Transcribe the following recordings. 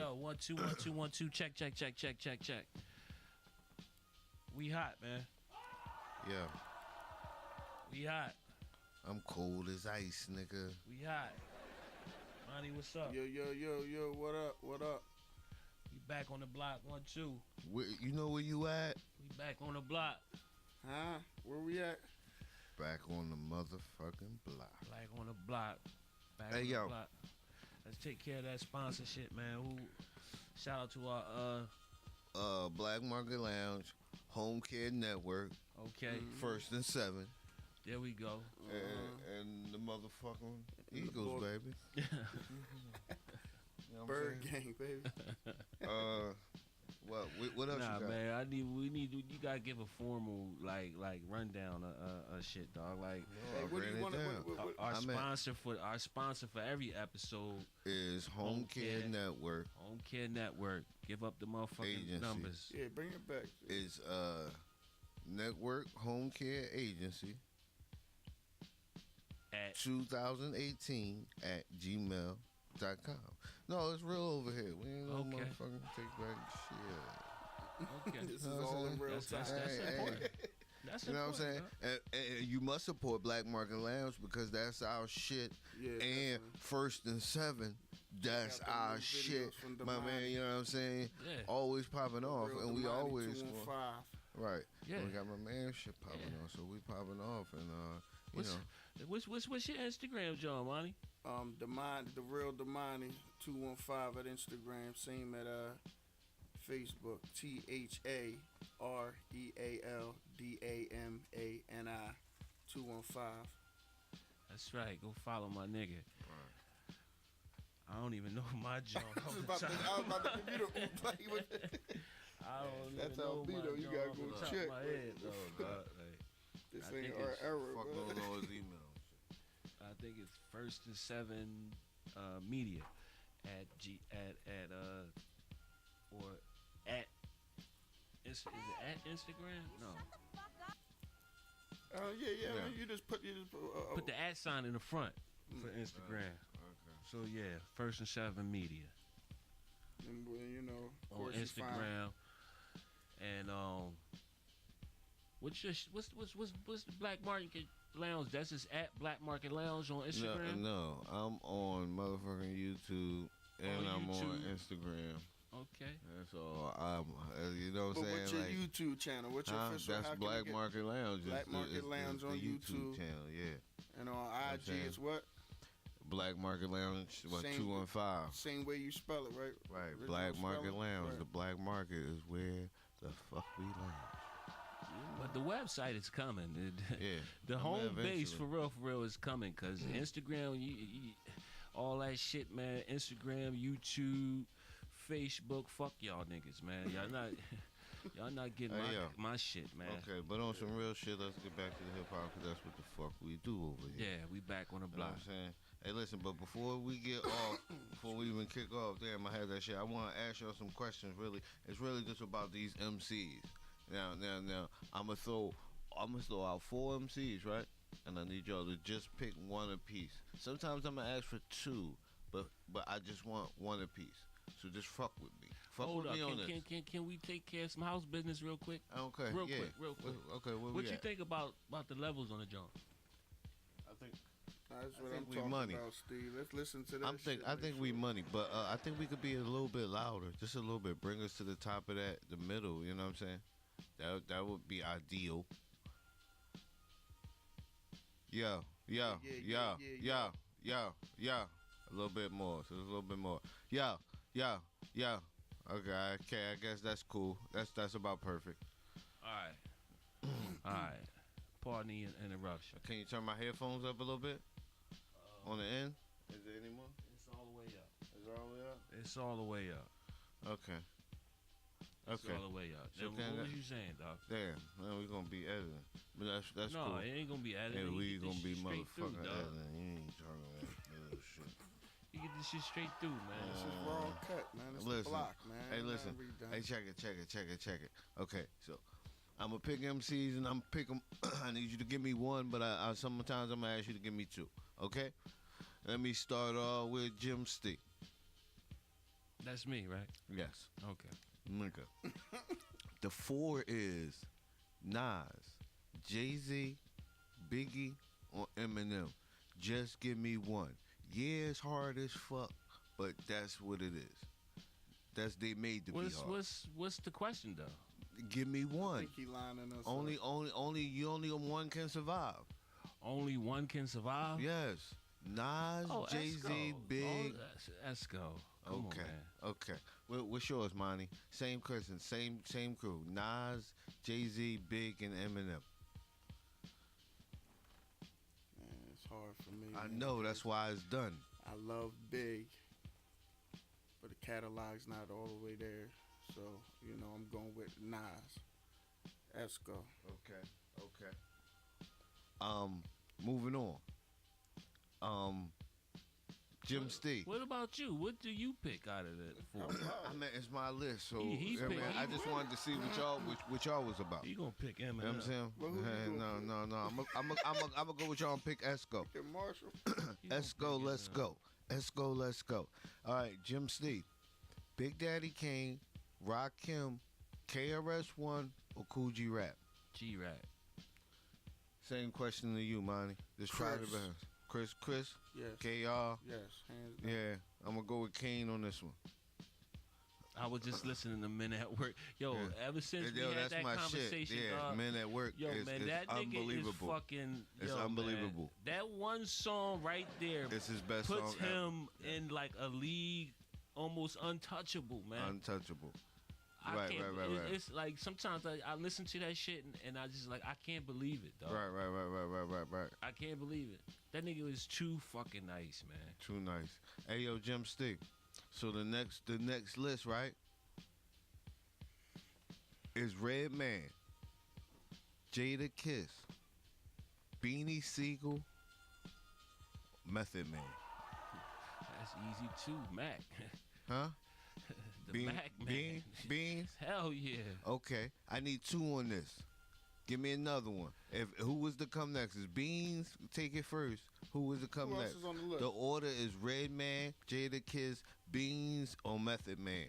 Yo, 1 2 1 2 1 2. Check. We hot, man. Yeah. We hot. I'm cold as ice, nigga. We hot. Monty, what's up? Yo, what up? We back on the block. 1 2. You know where you at? We back on the block. Huh? Where we at? Back on the motherfucking block. Back on the block. Back Hey, on yo. the block. Let's take care of that sponsorship, man. Shout out to our Black Market Lounge, Home Care Network, okay. First and 7, There we go. and the motherfucking Eagles, baby. You know what Bird I'm saying? gang, baby. What else Nah, you got? man. You gotta give a formal like rundown of shit, dog. Like Hey, what do you want to? our sponsor for every episode Is Home Care Network. Home Care Network. Give up the motherfucking Agency. numbers. Yeah, bring it back. Is Network Home Care Agency At 2018 at gmail.com. No, it's real over here. We ain't gonna Okay. motherfucking take back shit. okay. This is know what all I'm in real That's time. important. That's You know what I'm saying? important, And you must support Black Market Lounge because that's our shit. Yeah, And definitely. First and 7, that's Got them our new shit. videos from My Damani. man, you know what I'm saying? Yeah. Always popping off. Real And we Damani always 215. right. Yeah. We got my man shit popping off. So we popping off and you know. What's your Instagram, John Monty? The real Damani 215 at Instagram. Same at Facebook. THAREALDAMANI 215. That's right. Go follow my nigga. I don't even know my John. I was about to give you the I don't That's even know how Vito, my you John gotta off go the top of check. my head, though, dog. Like, This I ain't think our it's era, Fuck bro. those all his emails. I think it's First and 7 Media at or at is it at Instagram? No. Yeah. Yeah. You just put Put the at sign in the front for Instagram. Okay. So yeah, First and 7 Media and, you know, of on course you find- Instagram. And what's the Black Market Lounge? That's just at Black Market Lounge on Instagram. No, I'm on motherfucking YouTube and On I'm on YouTube. Instagram. Okay. That's all. You know what But I'm what's saying? your YouTube channel? What's your official? how That's can Black we get- Market Lounge. Black Market Lounge on the YouTube. channel, yeah. And on IG saying? is what? Black Market Lounge, what, Same- 215. Same way you spell it, right? Right, Original Black Market spelling? Lounge. Right. The Black Market is where the fuck we lounge. But the website is coming. Yeah. The I mean, home base eventually. for real is coming because Instagram, you, all that shit, man. Instagram, YouTube, Facebook, fuck y'all niggas, man. Y'all not getting Hey, yo. my shit, man. Okay, but on some real shit, let's get back to the hip hop because that's what the fuck we do over here. Yeah, we back on the You know what I'm block. saying? Hey, listen, but before we get off, before we even kick off, damn, I had that shit. I want to ask y'all some questions, really. It's really just about these MCs. Now, I'm going to throw out 4 MCs, right? And I need y'all to just pick one apiece. Sometimes I'm going to ask for 2, but I just want one apiece. So just fuck with me. Fuck Hold with up, me on this. can we take care of some house business real quick? Okay, Real yeah. quick. Okay, where What we you at? think about the levels on the joint? I think That's I what think I'm we talking money. about, Steve. Let's listen to that. I think we money, but I think we could be a little bit louder, just a little bit. Bring us to the top of the middle. You know what I'm saying? That would be ideal. Yeah. A little bit more. So a little bit more. Yeah. Okay, I guess that's cool. That's about perfect. All right. Pardon the interruption. Can you turn my headphones up a little bit on the end? Is there any more? It's all the way up. Is it all the way up? It's all the way up. Okay. It's all Okay. the way up. So Then can what I- was you saying, dog? Damn, man, we gonna be editing. But that's No, cool. it ain't gonna be edited. Yeah, You we get gonna this be shit straight through, motherfucking dog. editing. You ain't talking about that shit. You get this shit straight through, man. This is raw cut, man. It's the Listen, block, man. hey, Not listen. redone. Hey, check it. Okay, so I'm gonna pick MCs and I'm pick them. I need you to give me one, but I sometimes I'm gonna ask you to give me 2. Okay? Let me start off with Jim Stee. That's me, right? Yes. Okay. Nigga. The 4 is Nas, Jay-Z, Biggie, or Eminem. Just give me one. Yeah, it's hard as fuck, but that's what it is. They made to be hard. What's the question though? Give me I one. think he lining us Only up. only one can survive. Only one can survive. Yes. Nas, Oh, Jay-Z, Esco. Big. Oh, Esco. Come Okay. on, man. Okay. What's yours, Monty? Same person, same crew. Nas, Jay-Z, Big, and Eminem. Man, it's hard for me. I man, know that's because why it's done. I love Big, but the catalog's not all the way there. So I'm going with Nas, Esco. Okay. Moving on. Jim Stee. What about you? What do you pick out of the 4? I mean, it's my list, so He picked- I just wanted to see what y'all was about. You gonna pick Eminem? You know what I'm saying? Well, who you Hey, gonna no. I'm gonna go with y'all and pick Esco. Pick Marshall. You gonna Esco, pick let's Eminem. go. Esco, let's go. All right, Jim Stee, Big Daddy Kane, Rakim, KRS-One, or Cool G Rap. G-Rap. Same question to you, Monty. Just try to Chris. balance. Chris, Yes. KR. Yes. Hands down. Yeah, I'm gonna go with Kane on this one. I was just listening to Men at Work. Yo, Yeah. ever since we Yo, had that's that my conversation, shit. Yeah, dog, Men at Work yo, is man, that nigga unbelievable. is fucking. It's yo, man, unbelievable. that one song right there It's his best puts song ever. him in like a league almost untouchable, man. Untouchable. I Right, can't, right. It's like sometimes I listen to that shit and I just like I can't believe it, dog. Right. I can't believe it. That nigga is too fucking nice, man. Too nice. Hey, yo, Jim Stee. So the next list, right, is Redman, Jada Kiss, Beanie Siegel, Method Man. That's easy too, Mac. Huh? The Mac man. Beans? Hell yeah. Okay. I need 2 on this. Give me another one. Who was to come next? Is Beans take it first? Who was to come Who else next? is on the list? The order is Redman, Jada Kiss, Beans, or Method Man.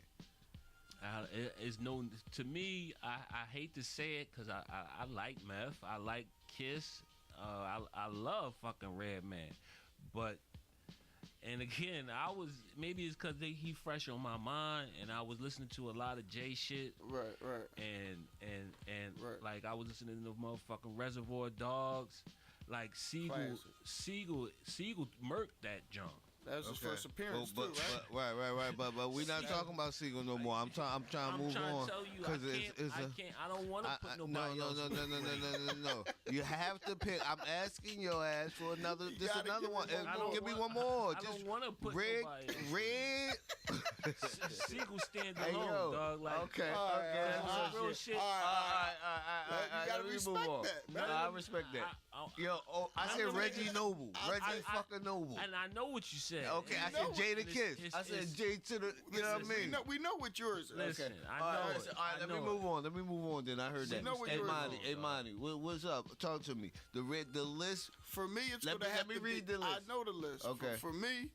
It's no to me. I hate to say it because I like Meth. I like Kiss. I love fucking Redman, but and again maybe it's because he fresh on my mind and I was listening to a lot of J shit Right. and Right. like I was listening to motherfucking Reservoir Dogs, like Siegel murked that junk. That was his first appearance but, too, right? Right. But we're not talking about Siegel no more. I'm trying to move on. To tell you, Because I don't want to put nobody no. else. You have to pick. I'm asking your ass for another. This gotta another give one. me one Uh, more. Give me one more. I Just don't want to put red, nobody else. red. Siegel stand Hey, alone, yo. dog. Like, Okay. All right, Okay. all that's right, real shit. All right. All You gotta Let me respect move on. that, No, man. I respect that. Yo, I I said know Reggie that. Noble. Reggie I- fucking Noble. And I know what you said. Okay, I You said know Jada it's- Kiss. it's- I said it's- J to the. You know what I mean? We know what yours is. Listen, I know All right, it. listen, all right, I let me know move on. Let me move on. Then I heard See, that. know what Hey, yours Monty. is, Hey, dog. Monty. What's up? Talk to me. The list. For me, it's Let gonna me- have let me to read be. the list. I know the list. Okay. For me,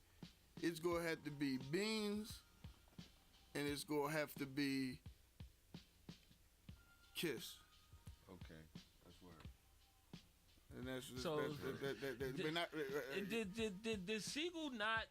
it's gonna have to be Beans, and it's gonna have to be Kiss, Okay, that's word. and that's just, So, we're not. Did Siegel not?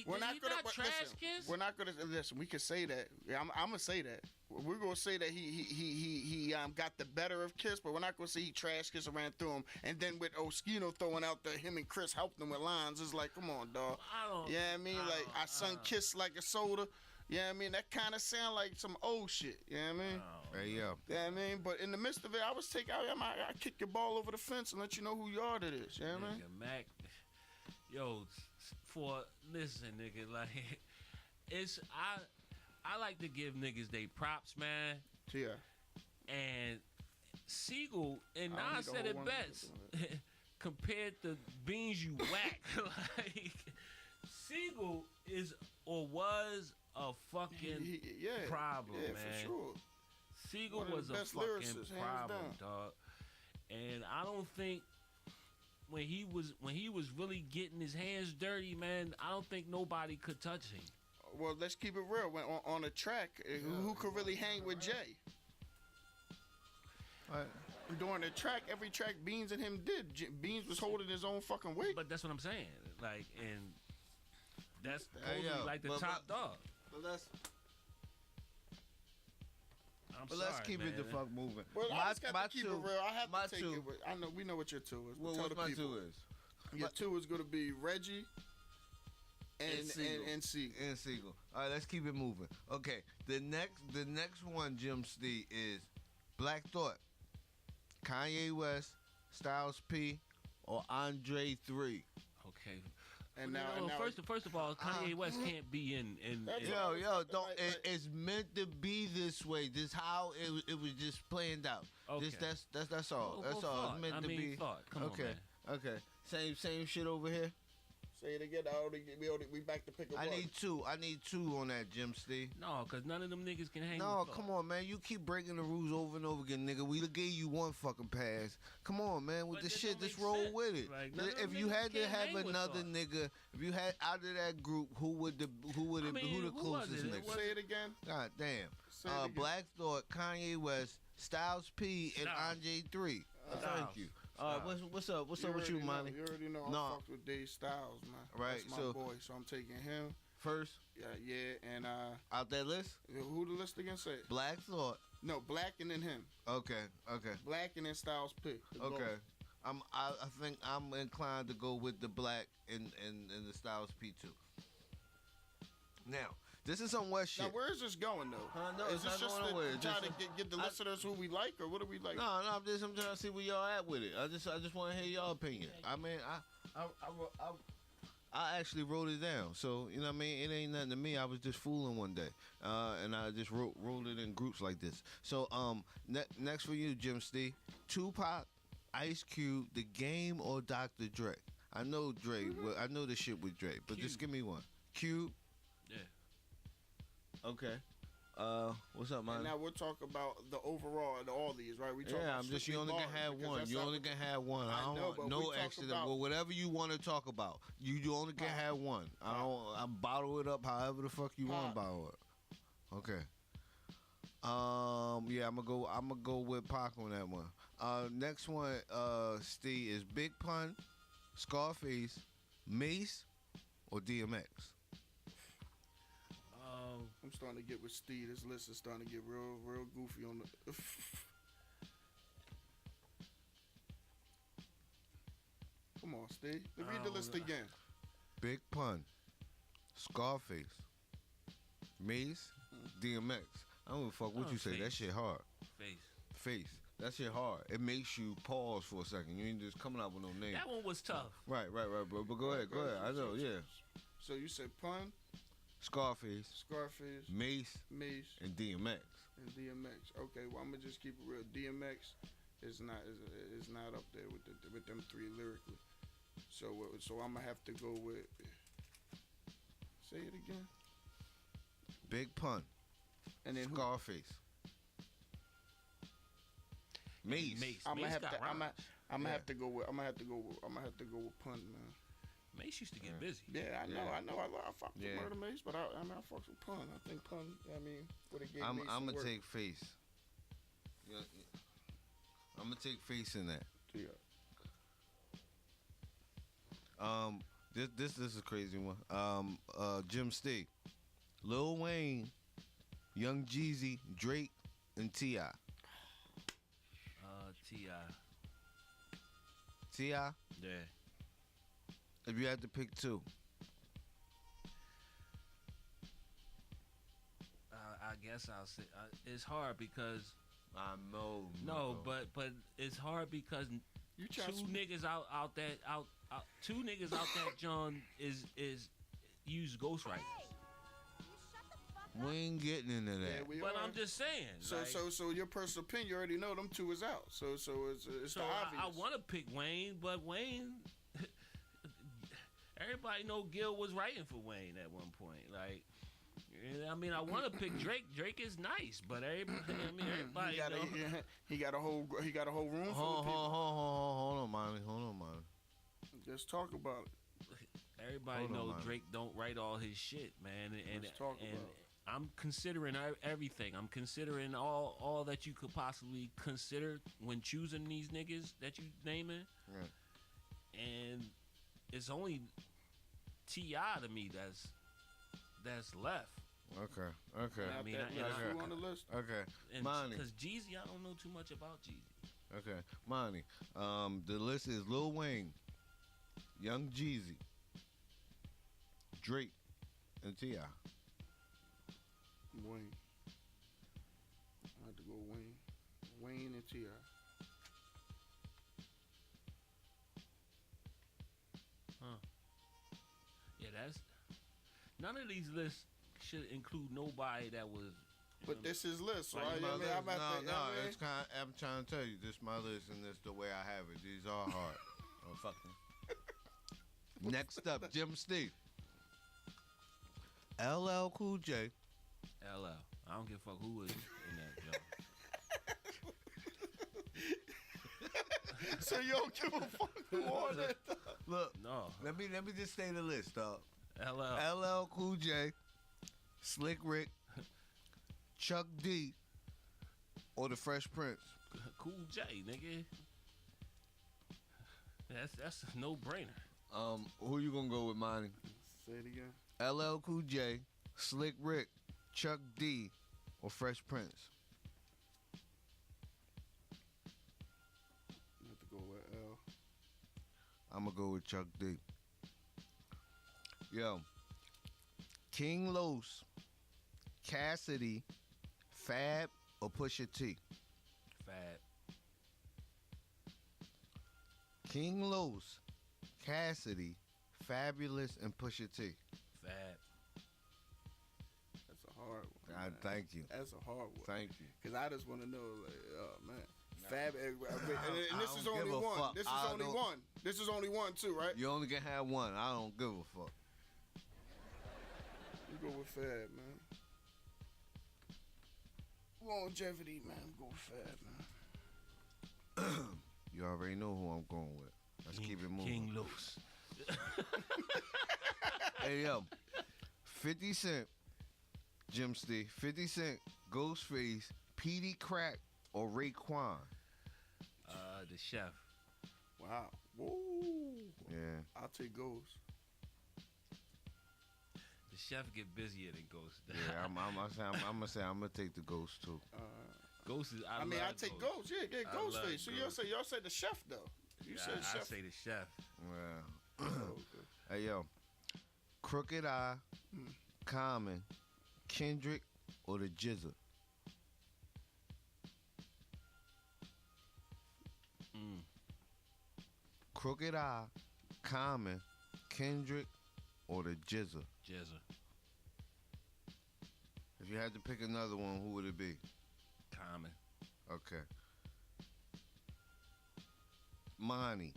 We're not he gonna not trash listen. Kiss. We're not gonna listen. We can say that. Yeah, I'm gonna say that. We're gonna say that he got the better of Kiss, but we're not gonna say he trash Kiss and ran through him. And then with Oskino throwing out him and Chris helped him with lines, it's like, come on, dog. I don't. Yeah, I mean, like I sung Kiss like a soda. Yeah, I mean that kind of sound like some old shit. Yeah, I mean. Hey, yo. Yeah, I mean, but in the midst of it, I was I kick your ball over the fence and let you know who yard it is. Yeah, man. Nigga, Mac, yo, listen, nigga, like it's I like to give niggas they props, man. Yeah. And Siegel and I don't Nas need the said it whole one. best. Compared to Beans, you whack. Like Siegel is or was a fucking Yeah. problem, Yeah, man. for sure. Siegel One of the was a best fucking lyricists, hands problem, down. dog. And I don't think when he was really getting his hands dirty, man, I don't think nobody could touch him. Well, let's keep it real. When on a track, who could really hang with Jay? Right. During the track, every track Beans and him did, Beans was holding his own fucking weight. But that's what I'm saying. Like, and that's Hey, supposedly yo, like the but- top dog. But let's I'm but sorry, let's keep man. it the fuck moving. Well, I just got to keep it real. I have my to take two- it. I know we know what your two is. Well, Tell what's the my people. two is? Your two is going to be Reggie and Siegel. Siegel. And Siegel. All right, let's keep it moving. Okay, the next one, Jim Steve, is Black Thought, Kanye West, Styles P, or Andre 3. Okay. And Well, now, no, and now first of all, Kanye West can't be in. That's in all. Yo, don't. Right. It's meant to be this way. This how it was just planned out. Okay. That's all. Well, That's all. thought. It's meant I to mean, be. thought. Come on, Okay. man. Okay. Same shit over here. say it again. We back to pick a I one. need two on that, Jim Steve. No, because none of them niggas can hang No, with Thought. come on, man. You keep breaking the rules over and over again, nigga. We gave you one fucking pass. Come on, man. With But the that shit, don't just make roll sense. with it. Like, none of If them you niggas had to can't have hang with another Thought. nigga, if you had out of that group, who Who the who was closest it? nigga? Say it again. God damn. Say it again. Black Thought, Kanye West, Styles P, and Styles. Andre 3. Thank Styles. you. Styles. What's up? What's up with already you, know- Monty? You already know No. I fucked with Dave Styles, man. Right, That's my so- boy. So I'm taking him. First, Yeah, and out that list, who the list again say? Black Thought. No, Black and then him. Okay. Black and then Styles P. The GOAT. Okay. I think I'm inclined to go with the Black and the Styles P2. Now, this is some West shit. Now, where is this going though? No, is it's this not just going nowhere. to try Just- to get the listeners who we like, or what do we like? No, I'm trying to see where y'all at with it. I just want to hear y'all opinion. I mean, I actually wrote it down, so you know what I mean. It ain't nothing to me. I was just fooling one day, and I just wrote it in groups like this. So next for you, Jim Steve, Tupac, Ice Cube, The Game, or Dr. Dre. I know Dre. Well, I know the shit with Dre, but just give me one. Cube. Yeah. Okay. What's up, man? And now we'll talk about the overall and all these, right? We talk Yeah, about I'm just you strictly only can bars, have because one. that's You how- only can have one. I I don't know, want but no we talk accident. about- Well, whatever you want to talk about, you only can have one. I bottle it up however the fuck you want to bottle it. Okay. Yeah, I'm gonna go with Pac on that one. Next one, Steve, is Big Pun, Scarface, Mace, or DMX. I'm starting to get with Steve. This list is starting to get real goofy on the. Come on, Steve. Read the list again. Big Pun, Scarface, Mace, DMX. I don't give a fuck what Oh, you say. That Face. shit hard. Face. That shit hard. It makes you pause for a second. You ain't just coming out with no name. That one was tough. Right, bro. But go ahead. I know, yeah. So you said Pun, Scarface, Scarface, Mace, Mace, and DMX. and DMX. Okay, well I'm gonna just keep it real. DMX is not up there with them three lyrically. So I'm gonna have to go with. Say it again. Big Pun, And then who? Scarface, Mace. I'm gonna Mace have got to. I'm rhymes. gonna Yeah. have to go with. I'm gonna have to go with Pun, man. Mace used to get busy. Yeah, I know. Yeah. I know. I fucked Yeah. with Murder Mace, but I fucked with Pun. I think Pun. I mean, would have gave I'm Mace some gonna work. take Face. Yeah, I'm gonna take Face in that. Yeah. This is a crazy one. Jim Steve, Lil Wayne, Young Jeezy, Drake, and T.I. T.I. T.I. Yeah. If you had to pick two. I guess I'll say it's hard because I know. no, but it's hard because You two try to niggas out two niggas out that John is use ghostwriters. We ain't getting into that. Yeah, we But are. I'm just saying. So your personal opinion, you already know them two is out. So it's So the I obvious. want to pick Wayne, but Wayne. Everybody know Gil was writing for Wayne at one point. Like, I mean, I want to pick Drake. Drake is nice, but everybody. I mean, everybody. he got a whole room full of people. Hold on, Monty. Let's talk about it. Everybody Hold on, know man. Drake don't write all his shit, man. And Let's talk and about it. I'm considering everything. I'm considering all that you could possibly consider when choosing these niggas that you naming. Yeah. And it's only T.I. to me that's left. Okay. Not I mean, that and list. I- Who on the list? Okay. And Money. because Jeezy, I don't know too much about Jeezy. Okay. Money. The list is Lil Wayne, Young Jeezy, Drake, and T.I. Wayne. I had to go Wayne. Wayne and T.I. Yeah, that's none of these lists should include nobody that was. But this is list, Like right? my I mean, I'm at the, no, I mean, it's kind. I'm trying to tell you, this my list and this the way I have it. These are hard. Oh fuck me. Next up, Jim Steve, LL Cool J, LL. I don't give a fuck who is in that job. so you don't give a fuck who on it. Look, No, let me just say the list, dog. LL. LL Cool J, Slick Rick, Chuck D, or the Fresh Prince. Cool J, nigga. That's a no brainer. Who you gonna go with, Monty? Say it again. LL Cool J, Slick Rick, Chuck D, or Fresh Prince? I have to go with L. I'm gonna go with Chuck D. Yo, King Los, Cassidy, Fab, or Pusha T? Fab. King Los, Cassidy, Fabulous, and Pusha T. Fab. That's a hard one. I man. thank you. That's a hard one. Thank you. Cause I just want to know, like, oh man, Fab, and this I is don't only give a one. fuck. This is I only don't- one. This is only one too, right? You only can have one. I don't give a fuck. You go with Fab, man. Longevity, man. Go with Fab, man. You already know who I'm going with. Let's keep it moving. King Loose. Hey, yo. 50 Cent, Jim Steve. 50 Cent, Ghostface, Petey Crack, or Raekwon? The chef. Wow. Whoa. Yeah. I'll take Ghost. The chef get busier than Ghost. Yeah, I'm gonna say I'm gonna take the Ghost too. Ghost is. I mean, I love take Ghost. Yeah, I love Ghostface. So y'all Ghost. say the chef though. You said I chef. say the chef. Yeah. Oh, okay. Hey, yo. Crooked Eye, Common, Kendrick, or the Jizza? Mm. Crooked Eye, Common, Kendrick, or the Jizza? Jizza. If you had to pick another one, who would it be? Common. Okay. Monty,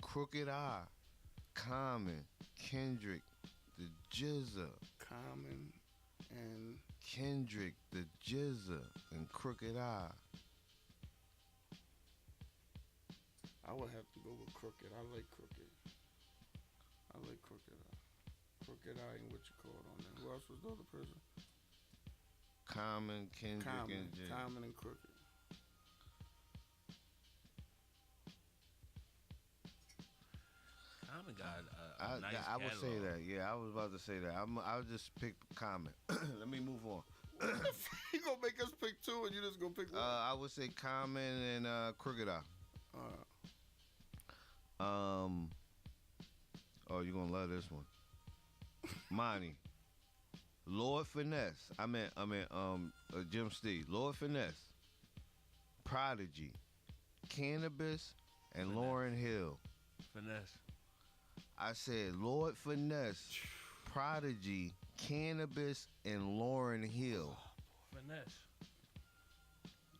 Crooked Eye, Common, Kendrick, the Jizza. Common and Kendrick, the Jizza, and Crooked Eye. I would have to go with Crooked. I like Crooked. I like Crooked Eye. Crooked Eye and what you call it on there. Who else was the other person? Common, Kendrick, Common. and Jizza. Common and Crooked. Common got a nice I would say catalog. that. Yeah, I was about to say that. I'll just pick Common. Let me move on. You gonna make us pick two and you just gonna pick one? I would say Common and Crooked Eye. Oh, you're gonna love this one. Monty. Lord Finesse. I meant Jim Steve. Lord Finesse. Prodigy. Cannabis and Finesse. Lauryn Hill. Finesse. I said Lord Finesse, Prodigy, Cannabis, and Lauryn Hill. Finesse.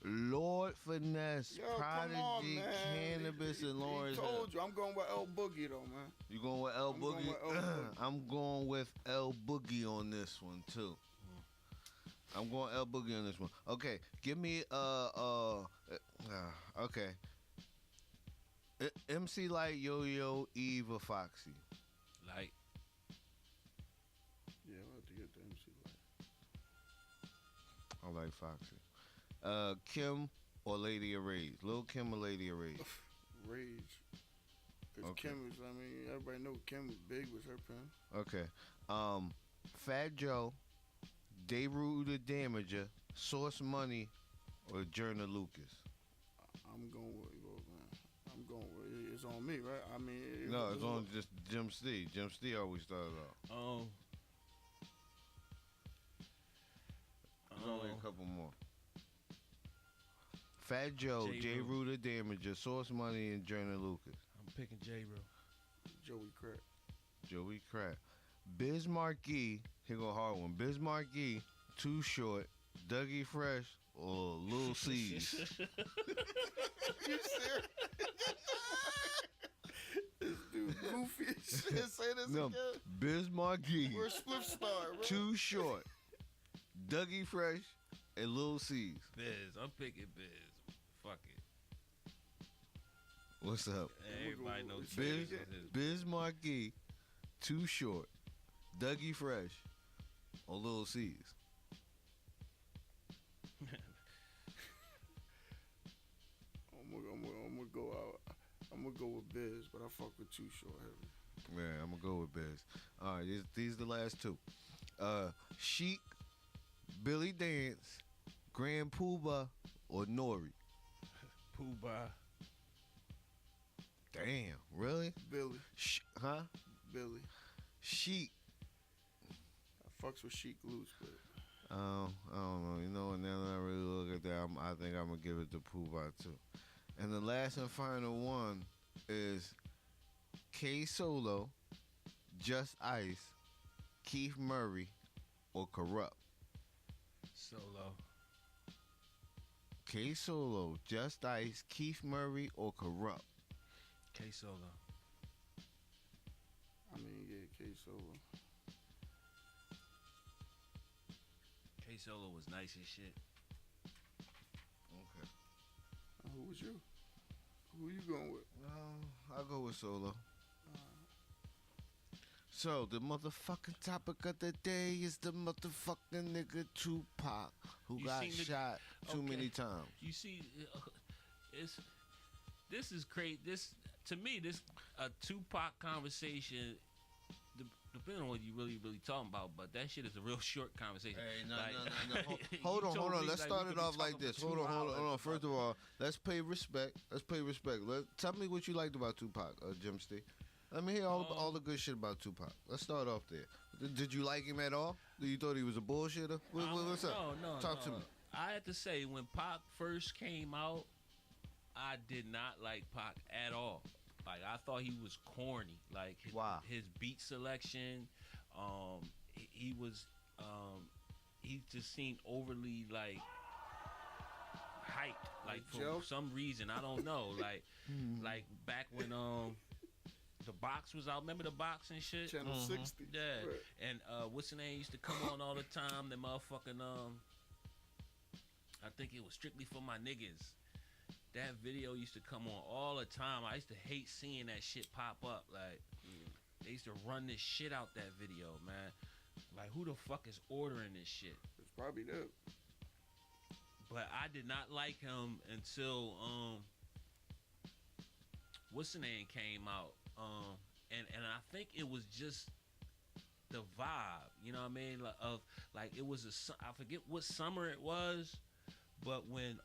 Lord Finesse, Yo, Prodigy, come on, man. Cannabis, and Lauryn He Hill. told you. I'm going with L Boogie though, man. You going with L I'm going Boogie? with L Boogie. I'm going with L Boogie on this one too. I'm going L Boogie on this one. Okay, give me okay. MC Light, Yo-Yo, Eve, or Foxy? Like, Yeah, I'll have to get the MC Light. I like Foxy. Kim or Lady of Rage? Lil Kim or Lady of Rage? Rage. Because Okay. Kim was, I mean, everybody know Kim was big with her pen. Okay. Fat Joe, Daru the Damager, Source Money, or Journal Lucas? I'm going with, I'm going with, it's on me, right? I mean, No, it's on just Jim Stee. Jim Stee always started off. There's only a couple more. Fat Joe, J. J. Rue. Rue the Damager, Source Money, and Journal Lucas. I'm picking J-Ro. Joey Crack. Joey Crap. Biz Markie, here go a hard one. Biz Markie, Too Short, Dougie Fresh, or Lil C's. You serious? This dude goofy as shit. Say this No, again. Biz Markie, We're Split Star, bro. Too Short, Dougie Fresh, and Lil C's. Biz. I'm picking Biz. Fuck it. What's up? Everybody knows Biz, Biz. Biz Markie, Too Short, Dougie Fresh, or Lil C's. I'm gonna go out. I'm gonna go with Biz, but I fuck with Too Short heavy. Yeah, I'm gonna go with Biz. All right, these the last two. Chic, Billy Dance, Grand Poobah, or Nori. Pooh-Bah. Damn, really? Billy, Huh? Billy. Chic. I fucks with Sheik Loose, but I don't know. You know, now that I really look at that, I think I'm gonna give it to Poobah too. And the last and final one is K Solo, Just Ice, Keith Murray, or Corrupt. Solo. K Solo, Just Ice, Keith Murray, or Corrupt. K-Solo. I mean, yeah, K Solo. K-Solo was nice as shit. Okay. Who was you? Who you going with? I'll go with Solo. So, the motherfucking topic of the day is the motherfucking nigga Tupac, who You got seen the- shot too Okay. many times. You see, this is crazy. This to me, this a Tupac conversation. Depending on what you really talking about, but that shit is a real short conversation. Hey, no. You Hold on. told me, Let's like, start we it could be off like talking this. for Hold 2 on. hours. First of all, let's pay respect. Tell me what you liked about Tupac, Jim Stee. Let me hear all the good shit about Tupac. Let's start off there. Did you like him at all? You thought he was a bullshitter? What's up? No. Talk to me. I had to say, when Pac first came out, I did not like Pac at all. Like, I thought he was corny. Like, Wow. his beat selection, he was, he just seemed overly, like, hyped. Like, for Joe? some reason, I don't know. Like back when, the box was out. Remember the box and shit? Channel 60. Yeah. Right. And what's the name used to come on all the time? The motherfucking I think it was Strictly for My Niggas. That video used to come on all the time. I used to hate seeing that shit pop up. Like, they used to run this shit out that video, man. Like, who the fuck is ordering this shit? It's probably that. But I did not like him until what's the name came out. And I think it was just the vibe, you know what I mean? Like it was I forget what summer it was, but when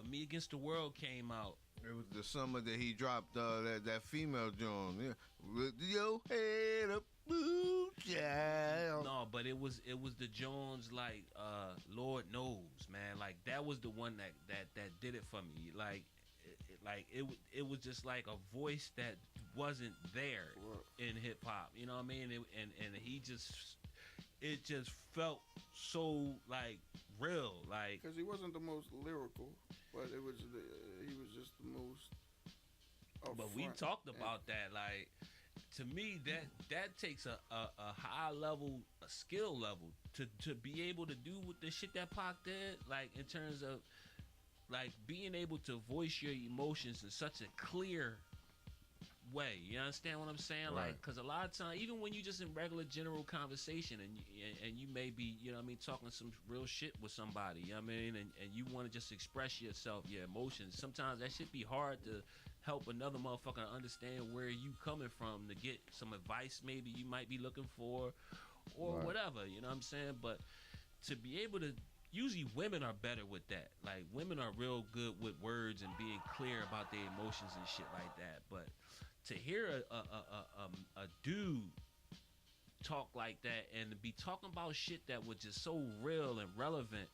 Me Against the World came out. It was the summer that he dropped that female joint. Yeah. With your head up, ooh, child. No, but it was the Jones, like Lord Knows, man. Like that was the one that did it for me. Like it was just like a voice that wasn't there in hip hop. You know what I mean? And he just, it just felt so like real, like. Because he wasn't the most lyrical, but he was just the most. But we talked about that. Like, to me, that takes a high level, a skill level to be able to do with the shit that Pac did. Like, in terms of like being able to voice your emotions in such a clear way. You understand what I'm saying? Right. Like, because a lot of times, even when you just in regular general conversation and you may be, you know what I mean, talking some real shit with somebody, you know what I mean, and you want to just express yourself, your emotions, sometimes that should be hard to help another motherfucker understand where you coming from, to get some advice maybe you might be looking for, or Right. whatever, you know what I'm saying? But to be able to, usually women are better with that. Like, women are real good with words and being clear about their emotions and shit like that. But to hear a dude talk like that and to be talking about shit that was just so real and relevant,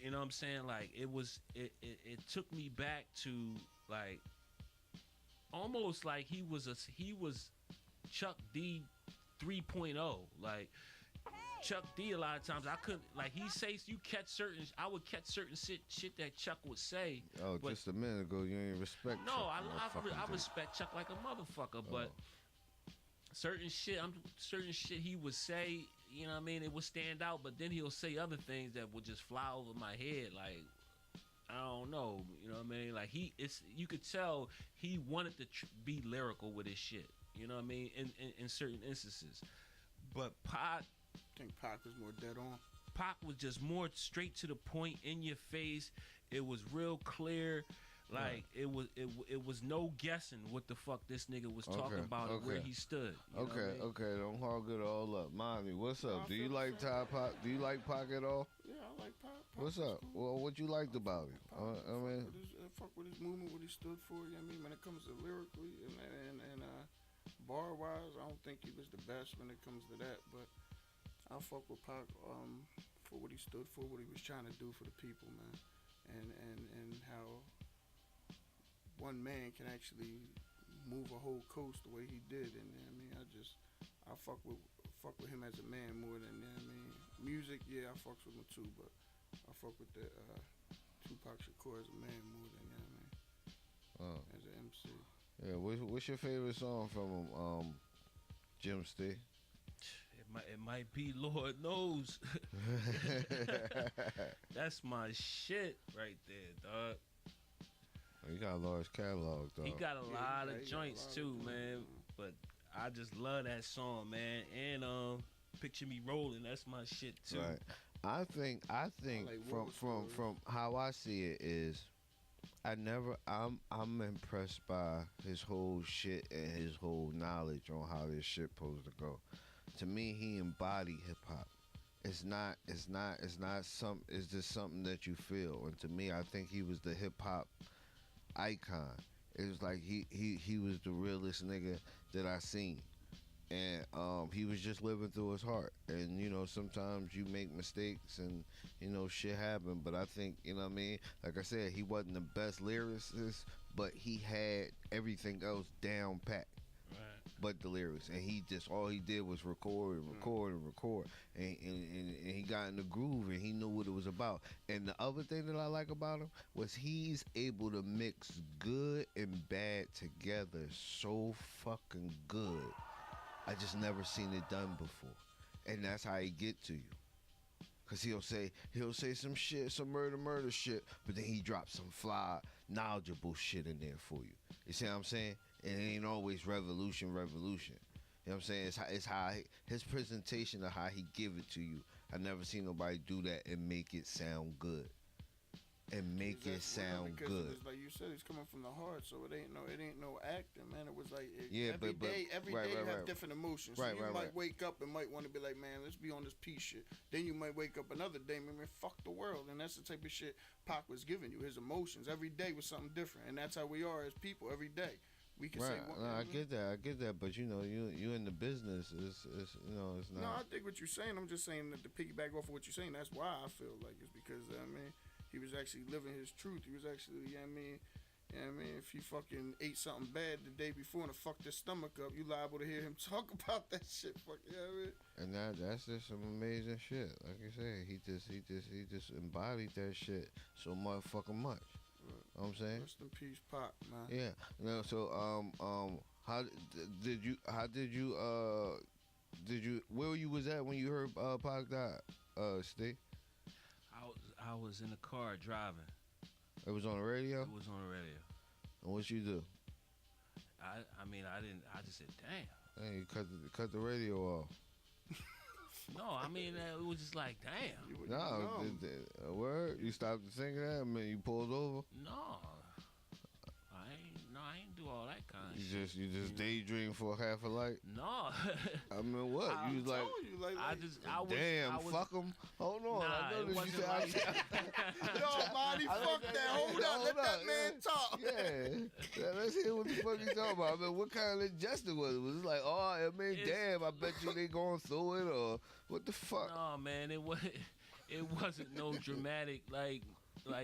you know what I'm saying? Like, it took me back to, like, almost like he was Chuck D 3.0. Like, Chuck D, a lot of times I couldn't, like, he says you catch certain, I would catch certain shit that Chuck would say. Oh, but just a minute ago, you ain't respect. no, Chuck, I respect Chuck like a motherfucker, but certain shit he would say, you know what I mean, it would stand out, but then he'll say other things that would just fly over my head, like, I don't know, you know what I mean? Like, you could tell he wanted to be lyrical with his shit, you know what I mean, in certain instances. But Pac, I think Pac was more dead on. Pac was just more straight to the point, in your face. It was real clear. Like, it was no guessing what the fuck this nigga was talking about and where he stood. You know what I mean? Okay, don't hog it all up. Mommy, what's up? I Do you feel like the same. Pac? Do you like Pac at all? Yeah, I like Pac. What's Pac was up? cool. Well, what you liked about him? Pac, I mean, I fuck with his movement, what he stood for. You know what I mean? When it comes to lyrically and bar wise, I don't think he was the best when it comes to that. But I fuck with Pac for what he stood for, what he was trying to do for the people, man, and how one man can actually move a whole coast the way he did. And I mean, I fuck with him as a man more than, you know what I mean, music. Yeah, I fucks with him too, but I fuck with the Tupac Shakur as a man more than, you know what I mean, as an MC. yeah. What's your favorite song from him, Jim Stee? It might be Lord Knows. That's my shit right there, dog. He got a large catalog, dog. He got a lot he of got joints a lot of too, joints, man. But I just love that song, man. And Picture Me Rolling, that's my shit too. Right. I think like from War from how I see it is, I'm impressed by his whole shit and his whole knowledge on how this shit supposed to go. To me, he embodied hip hop. It's just something that you feel. And to me, I think he was the hip hop icon. It was like he was the realest nigga that I seen. And he was just living through his heart. And, you know, sometimes you make mistakes and, you know, shit happen. But I think, you know what I mean? Like I said, he wasn't the best lyricist, but he had everything else down pat. Right. But the lyrics. And all he did was record and record and record. And he got in the groove and he knew what it was about. And the other thing that I like about him was he's able to mix good and bad together so fucking good. I just never seen it done before. And that's how he get to you. Cause he'll say some shit, some murder shit, but then he drops some fly, knowledgeable shit in there for you. You see what I'm saying? And it ain't always revolution. You know what I'm saying? It's how his presentation of how he give it to you. I never seen nobody do that and make it sound good. And make it sound good. It's like you said, he's coming from the heart, so it ain't no acting, man. It was like every but day right, you right, have right. different emotions. Right, so you right, might right. wake up and might want to be like, man, let's be on this peace shit. Then you might wake up another day, man, fuck the world. And that's the type of shit Pac was giving you. His emotions every day was something different, and that's how we are as people. Every day we can say, No, I get that, but you know, you in the business is you know, it's not. No, I think what you're saying. I'm just saying that to piggyback off of what you're saying. That's why I feel like it's because he was actually living his truth. He was actually, you know what I mean, if he fucking ate something bad the day before and fucked his stomach up, you liable to hear him talk about that shit. Fuck, you know what I mean? And that's just some amazing shit. Like I said, he just embodied that shit so motherfucking much. You know what I'm saying? Rest in peace, Pac, man. Yeah. No, so how did you where you was at when you heard Pac died, Steve? I was in the car driving. It was on the radio? It was on the radio. And what you do? I mean, I didn't. I just said, damn. Hey, you cut the radio off. No, I mean, it was just like, damn. No, a word? You stopped singing that? I mean, you pulled over? No. I ain't do all that kind of shit. You just daydream for half a light? No. I mean, what? I You was like, I was, damn, I was, fuck them. Hold on. Nah, I know it this. You wasn't said, Yo, Monty, I fuck like that. that. Hold up. Let that man talk. Yeah. Let's hear what the fuck you talking about. I mean, what kind of injustice was it? Was it like, oh, I mean, damn, I bet you they going through it, or what the fuck? No, man, it wasn't no dramatic, like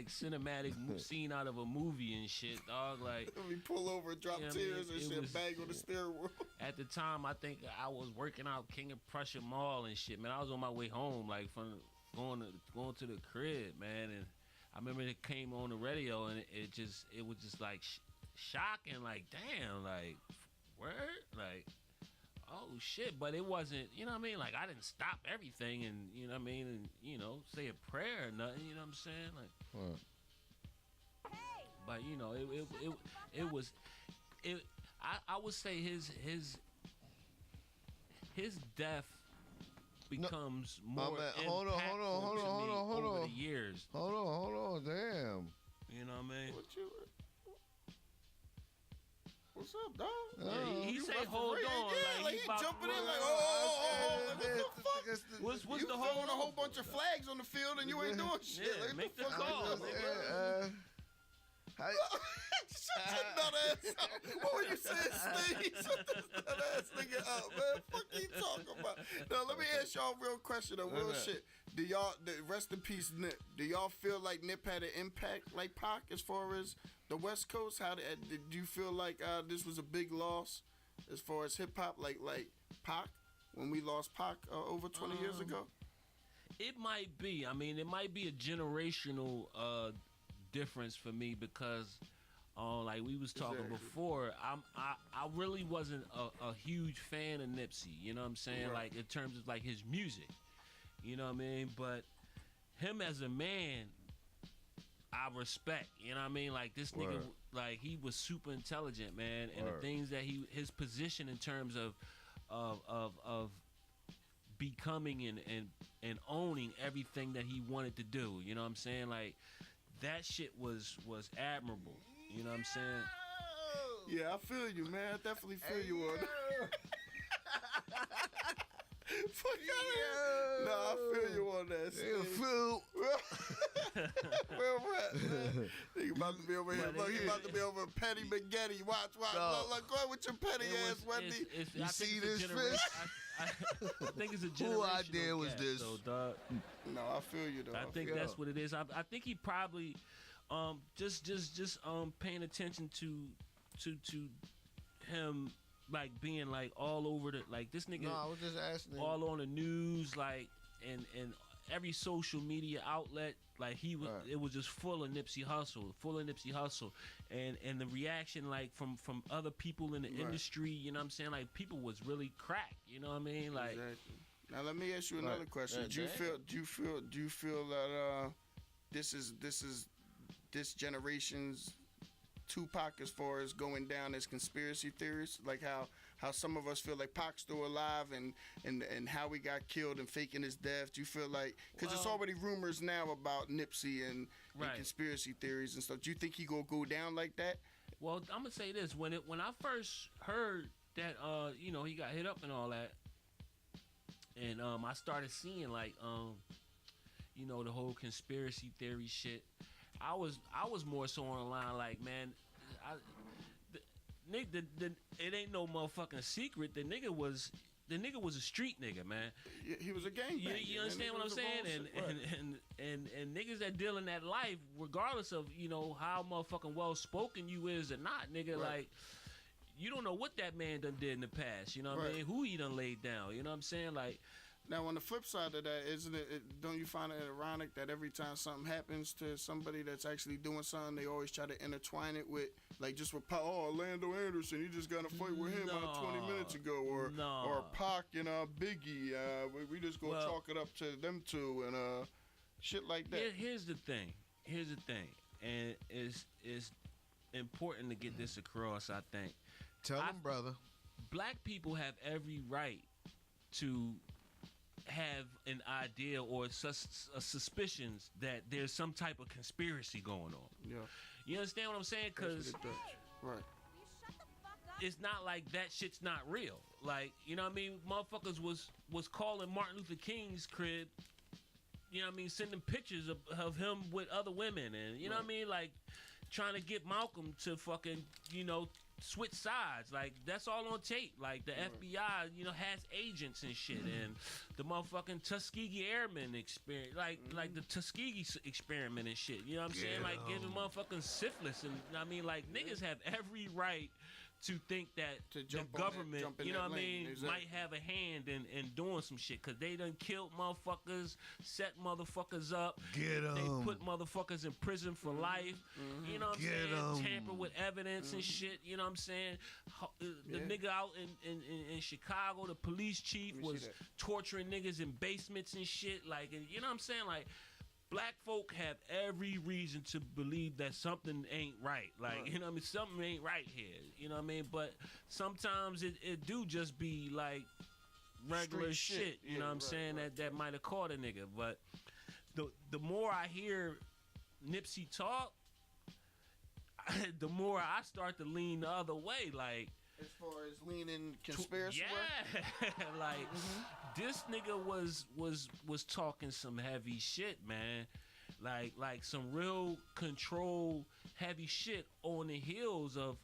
cinematic scene out of a movie and shit, dog. Like, We pull over, drop Yeah, I tears mean, and it shit, was- bang on the steering wheel. at the time, I think I was working out King of Prussia Mall and shit, man. I was on my way home, like from going to the crib, man, and I remember it came on the radio, and it was just like shocking, like damn, like word, like oh shit, but it wasn't, you know what I mean? Like I didn't stop everything, and you know what I mean, and say a prayer or nothing, you know what I'm saying, like. What? But you know, it was. I would say his death becomes more man, impactful hold on, to me over the years. Hold on, damn. You know what I mean? What's up, dog? Yeah, he You say referee, hold on, yeah, like he he about jumping to in roll like, out. oh, what the fuck? What's You the throwing hold a whole on bunch for, of flags on the field and you ain't doing shit. Yeah, Like, make the fuck call, you doing? Shut your nut ass up. What were you saying, Steve? Shut this nut ass nigga up, man. Fuck you talking about? No, let me ask y'all a real question, a real shit. Do y'all, rest in peace, Nip. Do y'all feel like Nip had an impact like Pac as far as the West Coast? How did you feel like this was a big loss as far as hip hop, like Pac, when we lost Pac over 20 years ago? It might be. I mean, it might be a generational difference for me because, like we was talking Exactly. before, I really wasn't a huge fan of Nipsey. You know what I'm saying? Right. Like in terms of like his music. You know what I mean? But him as a man, I respect. You know what I mean? Like this nigga, Word. like he was super intelligent, man, and Word. the things that his position in terms of becoming and owning everything that he wanted to do. You know what I'm saying? Like that shit was admirable. You know what I'm saying? Yeah, I feel you, man. I definitely feel you on that. Fuck out. Nah, I feel you on that. Yeah, Steve. Phil. Where we at, man? He about to be over here. But Look, it he about to be over at Petty McGetty. Watch. No. Look, go ahead with your petty ass, Wendy. You I see think it's a this generation- fish? I think it's a generational Who idea was gap, this? though, dog. No, I feel you, though. I think Yeah. that's what it is. I think he probably just paying attention to him like being like all over the like this nigga No, I was just asking. all on the news like and every social media outlet like he was Right. it was just full of Nipsey Hussle and the reaction like from other people in the Right. industry, you know what I'm saying, like people was really cracked, you know what I mean, like Exactly. Now let me ask you another Right. question. Yeah, Do you feel that this is this generation's Tupac as far as going down as conspiracy theories, like how some of us feel like Pac's still alive and how he got killed and faking his death. Do you feel like, because it's Well- already rumors now about Nipsey and Right. conspiracy theories and stuff. Do you think he gonna go down like that? Well, I'm gonna say this: when I first heard that, he got hit up and all that, and I started seeing like, the whole conspiracy theory shit. I was more so on the line like, man, it ain't no motherfucking secret. The nigga was a street nigga, man. He was a gangbanger. You understand what I'm saying? And niggas that deal in that life, regardless of how motherfucking well spoken you is or not, nigga, Right. like you don't know what that man done did in the past. You know what I Right. mean? Who he done laid down. You know what I'm saying? Like, Now, on the flip side of that, isn't it? Don't you find it ironic that every time something happens to somebody that's actually doing something, they always try to intertwine it with, like, just with Orlando Anderson, you just got to fight with him 20 minutes ago, or Pac and Biggie, we just gonna Well- chalk it up to them two and shit like that. here's the thing. and it's important to get this across. I think Tell him, brother. black people have every right to have an idea or suspicions that there's some type of conspiracy going on. Yeah. You understand what I'm saying? That's Because what it does. Right. it's not like that shit's not real. Like, you know what I mean? Motherfuckers was calling Martin Luther King's crib, you know what I mean, sending pictures of him with other women, and you know what I mean, like trying to get Malcolm to fucking, you know, switch sides. Like, that's all on tape. Like, the FBI, you know, has agents and shit, and the motherfucking Tuskegee Airmen experience, like the Tuskegee experiment and shit. You know what I'm saying? Like, giving motherfucking syphilis, and I mean, like, niggas have every right to think that To the jump on that- government, jump in you know that what I lane, mean, exactly. might have a hand in doing some shit, because they done killed motherfuckers, set motherfuckers up. Get They 'em. put motherfuckers in prison for life. You know what I'm Get saying? 'em. Tamper with evidence and shit. You know what I'm saying? The nigga out in Chicago, the police chief, Let me see was that. torturing niggas in basements and shit. Like, and you know what I'm saying? Like, black folk have every reason to believe that something ain't right. Like, you know what I mean? Something ain't right here. You know what I mean? But sometimes it do just be like regular Street shit. shit. You Yeah, know what I'm right, saying? right, That might have caught a nigga. But the more I hear Nipsey talk, the more I start to lean the other way. Like, As far as leaning conspiracy, yeah, like this nigga was talking some heavy shit, man. Like some real control heavy shit on the heels of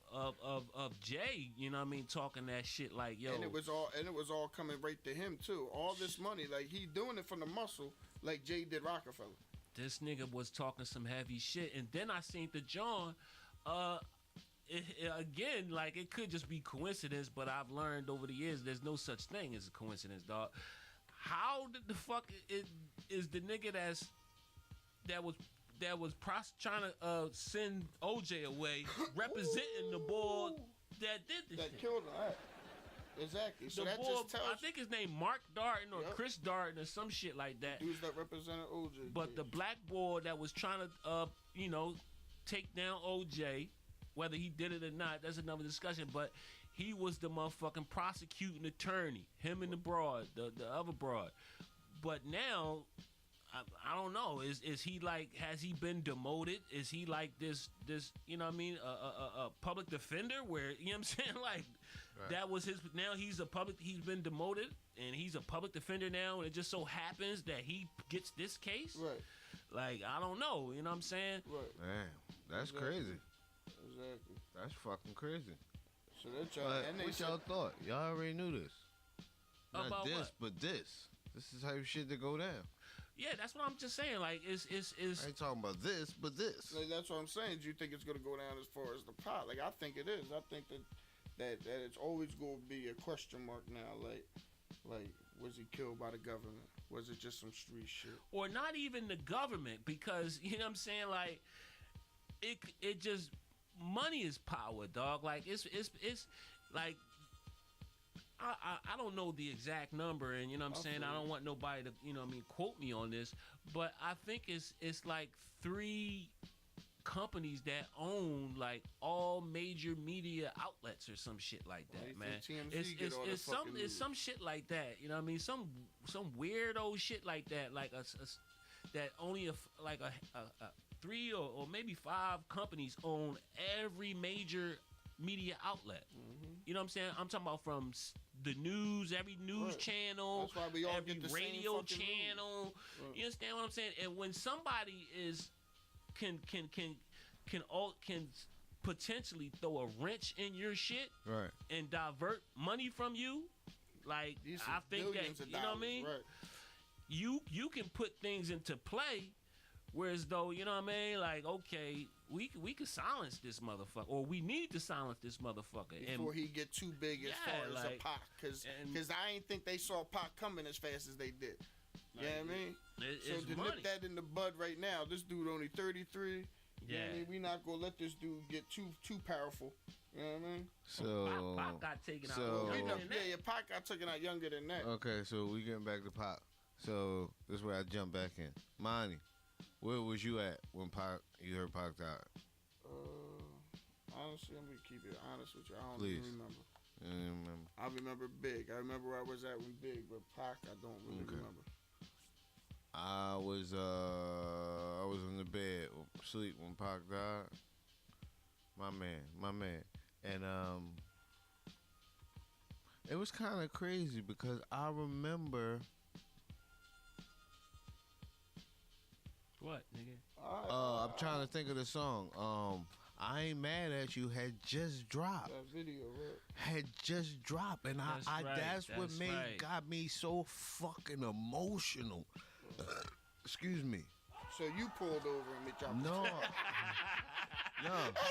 Jay. You know what I mean? Talking that shit like, yo. and it was all coming right to him too. All this money, like he doing it from the muscle, like Jay did Rockefeller. This nigga was talking some heavy shit, and then I seen the John. Again, like, it could just be coincidence, but I've learned over the years there's no such thing as a coincidence, dog. How did the fuck is the nigga that was trying to send OJ away representing the board that did this That shit? killed him. Right. Exactly. So The that board, just tells I think his name Mark Darden or Yep. Chris Darden or some shit like that. dudes that represented OJ. But the black boy that was trying to, you know, take down OJ, whether he did it or not, that's another discussion. But he was the motherfucking prosecuting attorney. Him and the broad, the other broad. But now, I don't know. Is he like? Has he been demoted? Is he like this? You know what I mean? A public defender where, you know what I'm saying? Like, that was his. Now he's been demoted and he's a public defender now. And it just so happens that he gets this case. right, Like, I don't know. You know what I'm saying? right, Damn, that's Exactly. crazy. exactly. That's fucking crazy. So that's y'all. But And they what said, y'all thought? Y'all already knew this. Not About this, what? but this. This is how shit to go down. Yeah, that's what I'm just saying. Like, it's I ain't talking about this, but this. like, that's what I'm saying. Do you think it's gonna go down as far as the pot? Like, I think it is. I think that it's always gonna be a question mark now. Like, was he killed by the government? Was it just some street shit? or not even the government, because you know what I'm saying. Like, it just, money is power, dog. Like, it's like, I don't know the exact number, and you know what I'm saying, I don't want nobody to, you know what I mean, quote me on this, but I think it's like 3 companies that own like all major media outlets or some shit like Why that, you man. think TMZ get all the fucking It's news? some shit like that, you know what I mean? Some weirdo shit like that, like that only like a 3 or maybe 5 companies own every major media outlet. You know what I'm saying? I'm talking about from the news, every news Right. channel, That's why we all every get the same radio fucking news. channel. Right. You understand what I'm saying? And when somebody can potentially throw a wrench in your shit Right. and divert money from you, like, These I are think that, billions of you know what I dollars, mean? Right. You can put things into play, whereas though, you know what I mean, like, okay, we could silence this motherfucker, or we need to silence this motherfucker. Before he get too big as Yeah, far as like, a Pac, because and- I ain't think they saw Pac coming as fast as they did. You know what I mean? So it's to money. nip that in the bud right now, this dude only 33. You know what Yeah. I mean? We not gonna let this dude get too powerful. You know what I mean? So, Pac got taken out. so- We know, younger than that. yeah, Pac got taken out younger than that. okay, so we getting back to Pop. So this is where I jump back in. Monty, Where was you at when you heard Pac died? Honestly, I'm gonna keep it honest with you. I don't Please. even remember. I don't remember. I remember Big. I remember where I was at when Big, but Pac, I don't really Okay. remember. I was in the bed, sleep when Pac died. My man, and it was kind of crazy because I remember. What, nigga? All right, I'm trying to think of the song. I Ain't Mad at You had just dropped. that video, right? Had just dropped, and That's right, that's what that's made right. got me so fucking emotional. Excuse me. So you pulled over and me dropped. No. No.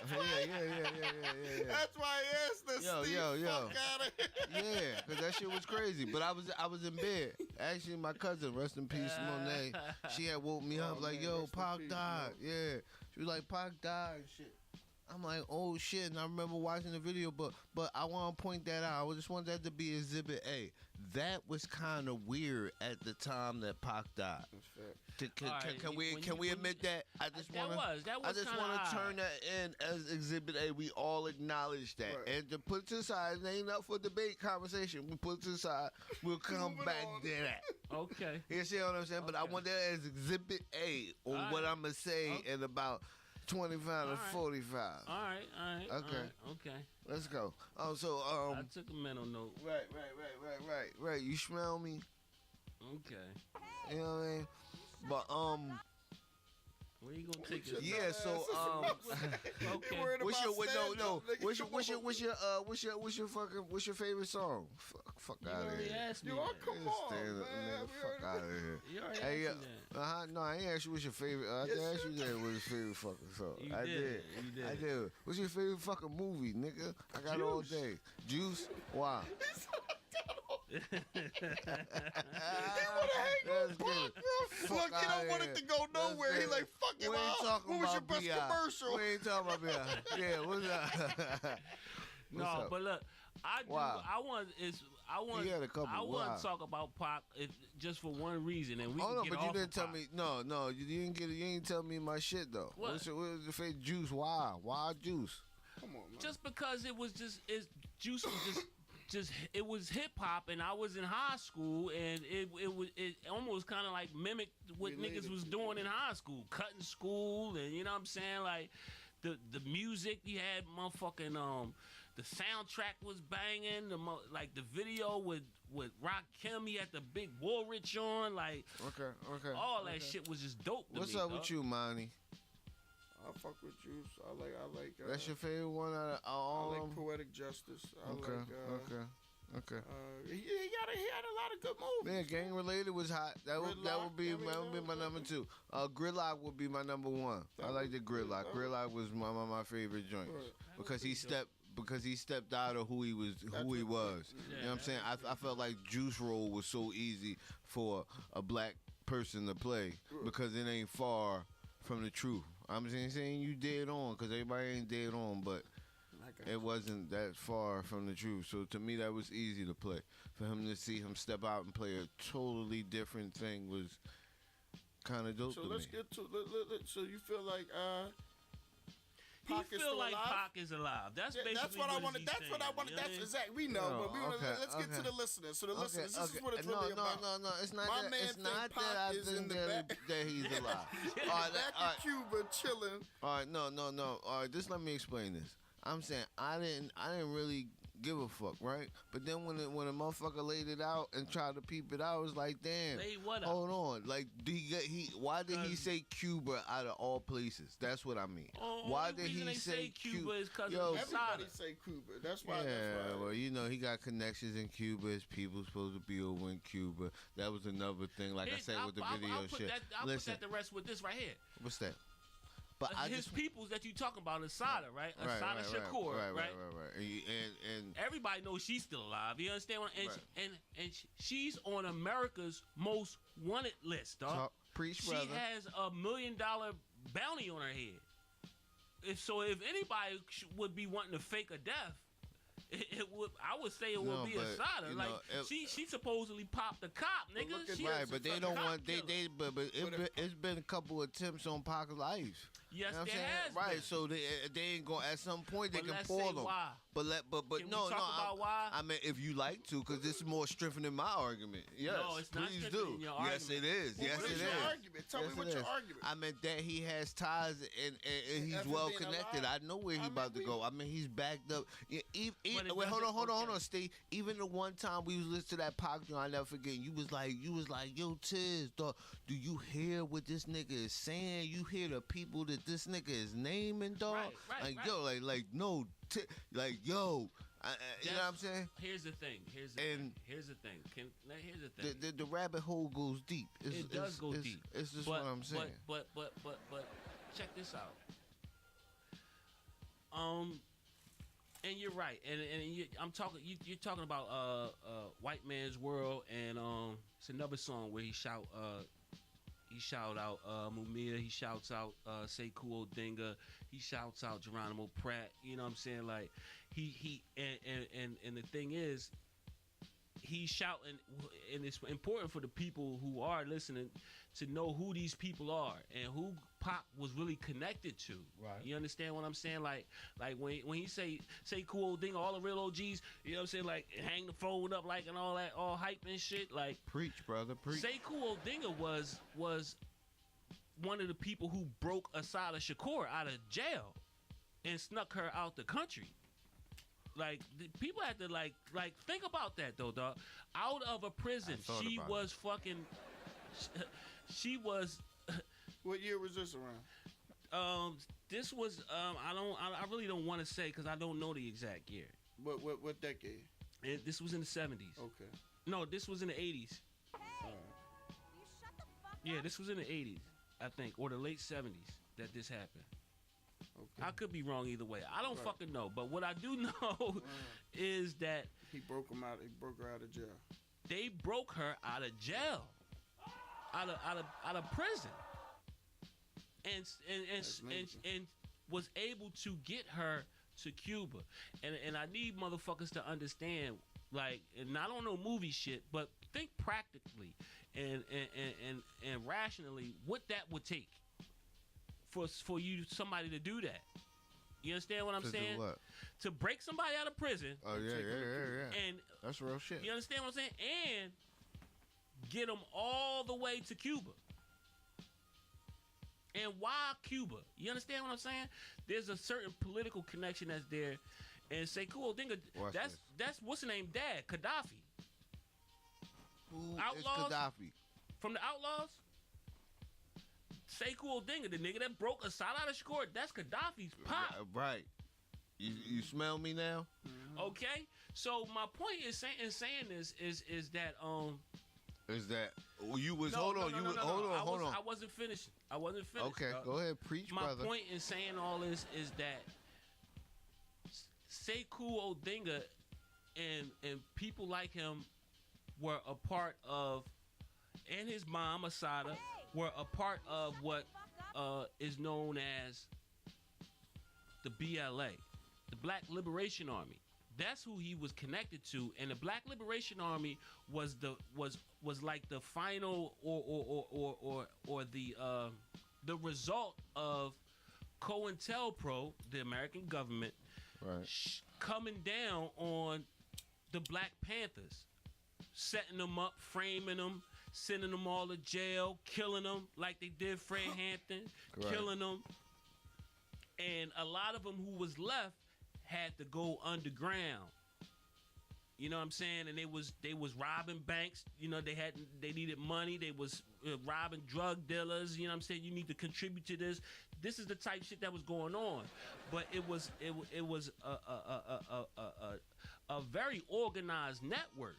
Yeah. That's why I asked this. Yo, Steve, yo, yo. Fuck out of here. Yeah, because that shit was crazy. But I was in bed. Actually, my cousin, rest in peace, Monet, she had woke me up Oh, like, man, yo, rest in Pac peace, died. Yeah. She was like, Pac died and shit. I'm like, oh shit, and I remember watching the video, but I want to point that out. I just want that to be Exhibit A. That was kind of weird at the time that Pac died. That's fact. Can we admit that? I just That want was I just kinda want to odd. turn that in as Exhibit A. We all acknowledge that, Right. and to put it to the side, it ain't up for debate conversation. We put it to the side. We'll come Moving back on. to that. Okay. You see what I'm saying? But I Okay. want that as Exhibit A on All what right. I'm gonna say Okay. in about 25 to All right. 45. All right. Okay. Okay. Let's go. I took a mental note. Right. You smell me? Okay. You know what I mean? But Where you gonna take us? yeah. So Okay. what's your favorite song? Fuck You out of already here. asked me. Yo, that. come on, Stand up, man. nigga. We Fuck already- out of here. You already Hey, asked me that. no, I ain't asked you what's your favorite. I Yes, asked you you that was your favorite fucking song. You I did. did. You did. I did. What's your favorite fucking movie, nigga? I got it all Juice. day. Juice? Why? Let's get it. Fuck Look, he outta don't want here. it to go nowhere. Let's He get like, it. fuck it, We ain't talking what was your about best B.I. commercial? We ain't talking about B.I. Yeah, what's up? No, What's up? but look, I do. Why? I want. He had a couple. I want Why? to talk about Pac just for one reason, and we Oh can no, get but off you of didn't tell Pac. me. No, you didn't get it. You ain't tell me my shit though. What? What's your favorite Juice? Why? Why Juice? Come on, man. Just because it was Juice was just it was hip hop, and I was in high school, and it almost kind of like mimicked what Related niggas was to it. doing in high school, cutting school, and you know what I'm saying, like the music you had, motherfucking the soundtrack was banging, like the video with Rock Kim, he had the big Woolrich on, like Okay. all that shit was just dope to What's me, up dog. with you, Monty? I fuck with Juice. I like. That's your favorite one out of I all of like them? Poetic Justice. I Okay. like. Okay. He had a lot of good movies. Yeah, Gang Related was hot. That would Gridlock, be I mean, that would be my number 2. Gridlock would be my number 1. I like the Gridlock. Gridlock was my favorite joint Right. because he stepped out of who he was. You know what I'm saying? I felt like Juice role was so easy for a black person to play because it ain't far from the truth. I'm just saying you dead on because everybody ain't dead on, but it wasn't that far from the truth. So to me, that was easy to play. For him to see him step out and play a totally different thing was kind of dope So to let's me. get to. So you feel like He Pac is feel still like alive? Pac is alive. That's Yeah, basically that's what I wanted. he's That's what I saying, wanted. you know That's what exactly. We know, but okay, let's get to okay. the listeners. So the listeners, this is what it's no, really about. No, it's not My that. man It's think not Pac that I is in think the that, back. that he's alive. Yeah. All right, Back all right, in Cuba, chilling. all right, no. All right, just let me explain this. I'm saying I didn't really give a fuck, right? But then when a motherfucker laid it out and tried to peep it out, I was like, damn. Lay what up? Hold on, like why did he Cause- say Cuba out of all places? That's what I mean. Why Only did reason he they say Cuba is because Yo, of Everybody Sada. say Cuba. That's why. Yeah, That's why. well, you know, he got connections in Cuba. His people supposed to be over in Cuba. That was another thing, like I said, with the video I'll put shit. I'll Listen, put that to rest with this right here. what's that? But I His just peoples that you talking about, Asada, right? Asada Shakur, right? And Everybody knows she's still alive. You understand? And Right. she's on America's most wanted list, dog. preach, She brother. has $1 million bounty on her head. If anybody would be wanting to fake a death, it would. I would say it would be Asada. Like she supposedly popped the cop, nigga. Right, but they don't want but it's been a couple attempts on Pac's life. Yes, you know there has right, been. so they ain't going. At some point, they can pull them. Why. But can no, we talk about why? I mean, if you like to, because this is more strengthening my argument. Yes, no, it's not please do. Your yes, it is. Well, yes, what it is is. Your argument? Tell me what your argument. I meant that he has ties and he's well connected. I know where he's about to go. I mean, he's backed up. Wait, hold on, Steve. Even the one time we was listening to that Pac joint, I never forget. You was like, yo, Tiz, dog, do you hear what this nigga is saying? You hear the people that this nigga is naming, dog? Right. Yo, no, yo. You know what I'm saying? Here's the thing. Here's the thing. The rabbit hole goes deep. It does go deep. It's just what I'm saying. But check this out. And you're right. And I'm talking. You're talking about White Man's World, and it's another song where he shout out Mumia. He shouts out Sekou Odinga. He shouts out Geronimo Pratt. You know what I'm saying? Like he and the thing is, he's shouting, and it's important for the people who are listening to know who these people are and who Pac was really connected to. Right. You understand what I'm saying? Like when he say cool thing, all the real OGs, you know what I'm saying? Like hang the phone up, like, and all that, all hype and shit. Like preach, brother, preach. Sekou Odinga was one of the people who broke Asada Shakur out of jail and snuck her out the country. Like people had to like think about that though, dog. Out of a prison, she was fucking. She was. What year was this around? This was I really don't want to say because I don't know the exact year. What decade? This was in the 70s. Okay. No, this was in the 80s. Hey, you shut the fuck Yeah, up. this was in the 80s, I think, or the late 70s that this happened. Okay. I could be wrong either way. I don't fucking know. But what I do know is that he broke her out of jail. They broke her out of jail, out of prison, and was able to get her to Cuba. And I need motherfuckers to understand, like, and I don't know movie shit, but think practically and rationally what that would take for you, somebody to do that. You understand what I'm saying? Do what? To break somebody out of prison. Oh yeah. And that's real shit. You understand what I'm saying? And get them all the way to Cuba. And why Cuba? You understand what I'm saying? There's a certain political connection that's there. And Sekou Odinga, that's what's the name? Dad, Gaddafi. Who Outlaws? is Gaddafi? From the Outlaws? Sekou Odinga, the nigga that broke Asada Shakur, that's Gaddafi's pop. Right. You smell me now? Mm-hmm. Okay. So my point is saying this is that is that you was hold on. I wasn't finished. Okay, go ahead, preach, my brother. My point in saying all this is that Sekou Odinga and people like him were a part of, and his mom Asada were a part of what is known as the BLA, the Black Liberation Army. That's who he was connected to, and the Black Liberation Army was like the final or the result of COINTELPRO, the American government, right, coming down on the Black Panthers, setting them up, framing them, sending them all to jail, killing them like they did Fred Hampton, killing them, and a lot of them who was left had to go underground. You know what I'm saying? And they was robbing banks. You know, they needed money. They was robbing drug dealers. You know what I'm saying? You need to contribute to this. This is the type of shit that was going on. But it was a very organized network.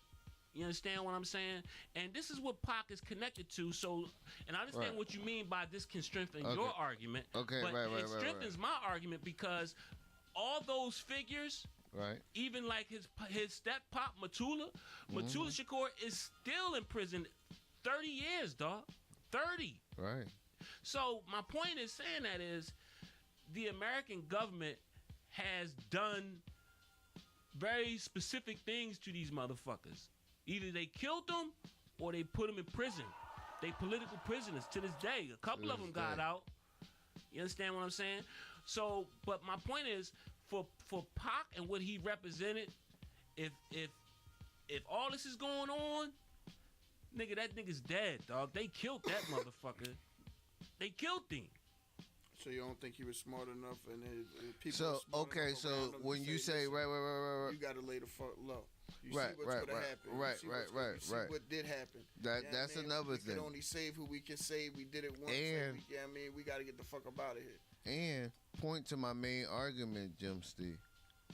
You understand what I'm saying? And this is what Pac is connected to. So, and I understand what you mean by this can strengthen your argument. Okay, but right. It strengthens my argument because all those figures, right? Even like his step pop Mutulu Shakur is still in prison 30 years, dog. 30. Right. So my point is saying that is the American government has done very specific things to these motherfuckers. Either they killed them or they put them in prison. They political prisoners to this day. A couple of them got out. You understand what I'm saying? So, but my point is, for Pac and what he represented, if all this is going on, nigga, that nigga's dead, dog. They killed that motherfucker. They killed him. So you don't think he was smart enough, and people. So were smart okay, enough so around him to when you say listen, right, you gotta lay the fuck low. You Right, see what's right, gonna right, happen. right, You see right, what's gonna- right, you see right. what did happen. That You know what that's I mean? another We thing. can only save who we can save. We did it once. And- We, I mean, we gotta get the fuck up out of here. And point to my main argument, Jim Steve,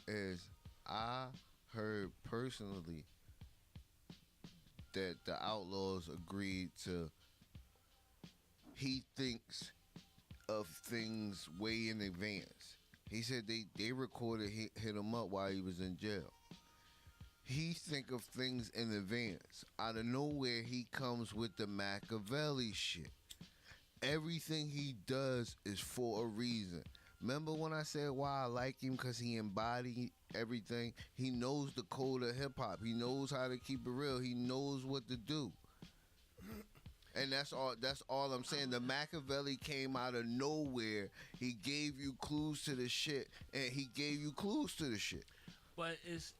is I heard personally that the Outlaws agreed to. He thinks of things way in advance. He said they recorded hit him up while he was in jail. He think of things in advance. Out of nowhere, he comes with the Machiavelli shit. Everything he does is for a reason. Remember when I said why I like him? Because he embodied everything. He knows the code of hip-hop. He knows how to keep it real. He knows what to do. And that's all I'm saying. The Machiavelli came out of nowhere. He gave you clues to the shit, and he gave you clues to the shit. But it's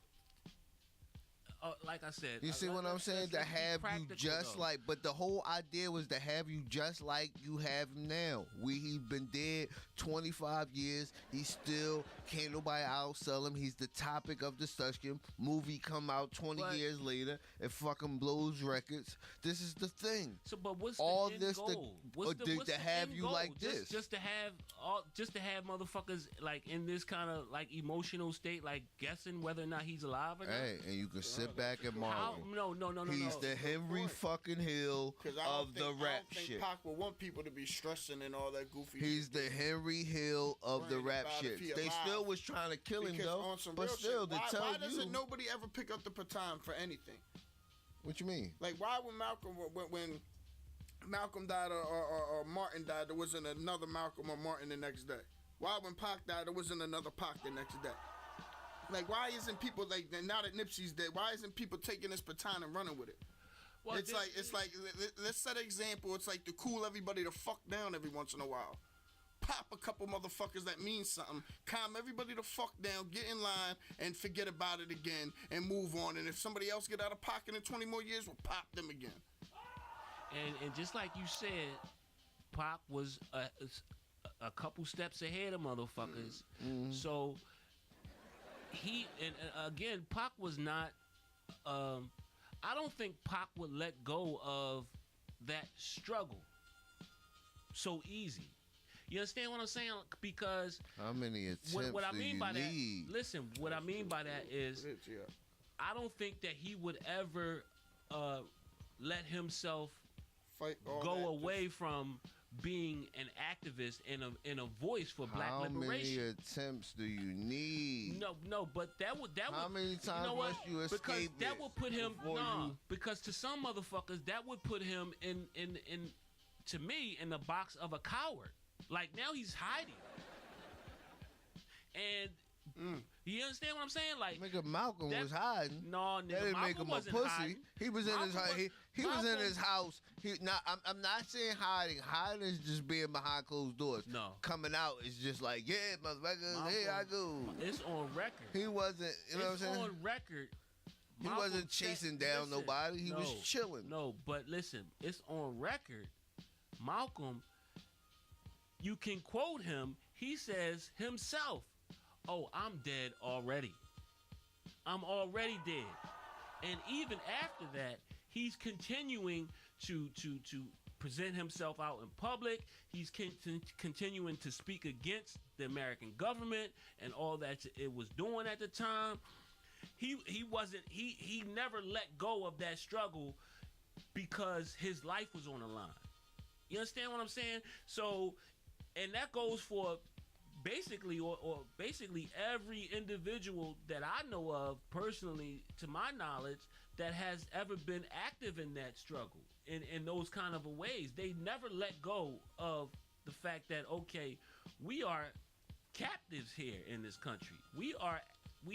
like I said. You see what I'm saying? To have you just like, but the whole idea was to have you just like you have him now. He's been dead 25 years. He still can't nobody outsell him. He's the topic of discussion. Movie come out 20 years later. It fucking blows records. This is the thing. So, but what's all the end this goal? What's to have end you goal? like this? Just to have motherfuckers like in this kind of like emotional state, like guessing whether or not he's alive or not. Hey, and you can sit back and marvel. No. He's the Henry fucking Hill of the rap I don't shit. think Pac would want people to be stressing and all that goofy He's shit. the Henry Hill of the Worried rap about shit. if he They alive. still was trying to kill him Because though. on some But real still, shit, to tell why you, doesn't nobody ever pick up the baton for anything? what you mean? Like, why when Malcolm died or Martin died, there wasn't another Malcolm or Martin the next day? Why when Pac died, there wasn't another Pac the next day? Like, why isn't people like now that Nipsey's dead? Why isn't people taking this baton and running with it? Well, it's like let's set an example. It's like to cool everybody the fuck down every once in a while. Pop a couple motherfuckers that mean something. Calm everybody the fuck down. Get in line and forget about it again and move on. And if somebody else get out of pocket in 20 more years, we'll pop them again. And just like you said, Pac was a couple steps ahead of motherfuckers. Mm-hmm. So again, Pac was not. I don't think Pac would let go of that struggle so easy. You understand what I'm saying? Because How many attempts what I do mean you by need? that, listen, what I mean by that is, I don't think that he would ever let himself Fight all go that, away from being an activist and a voice for black How liberation. many attempts do you need? No, but that would How many times you know what? must you Because escape that this would put him before you- because to some motherfuckers that would put him in to me in the box of a coward. Like now he's hiding. And you understand what I'm saying? Like Nigga, Malcolm that- was hiding. no, nigga, That didn't make Malcolm him a wasn't pussy. hiding. He was in his Malcolm house. was- He was in Malcolm- his house. I'm not saying hiding. Hiding is just being behind closed doors. No. Coming out is just like, yeah, motherfucker, here I go. It's on record. He wasn't, you know what I'm It's saying? on record. He Malcolm wasn't said- chasing down listen, nobody. He was chilling. No, but listen, it's on record. Malcolm, you can quote him. He says himself, "Oh, I'm dead already. I'm already dead." And even after that, he's continuing to present himself out in public. He's continuing to speak against the American government and all that it was doing at the time. He never let go of that struggle because his life was on the line. You understand what I'm saying? So, and that goes for basically or basically every individual that I know of personally, to my knowledge, that has ever been active in that struggle in those kind of ways. They never let go of the fact that, okay, we are captives here in this country. We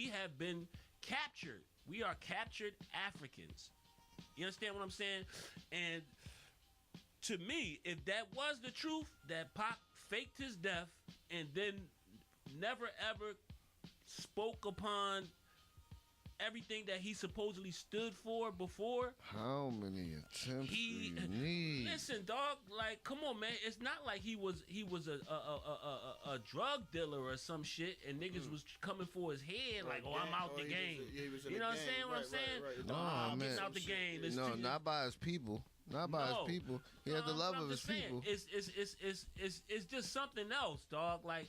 have been captured. We are captured Africans. You understand what I'm saying? And to me, if that was the truth, that Pac faked his death and then never ever spoke upon everything that he supposedly stood for before. How many attempts do you need? Listen, dog. Like, come on, man. It's not like he was a drug dealer or some shit, and niggas was coming for his head. Like, oh, I'm out the game. You know what I'm saying? What I'm saying? No, I'm man. getting out the game. It's No, too- not by his people. Not by his people. He had the love I'm of his just saying, people. It's just something else, dog. Like,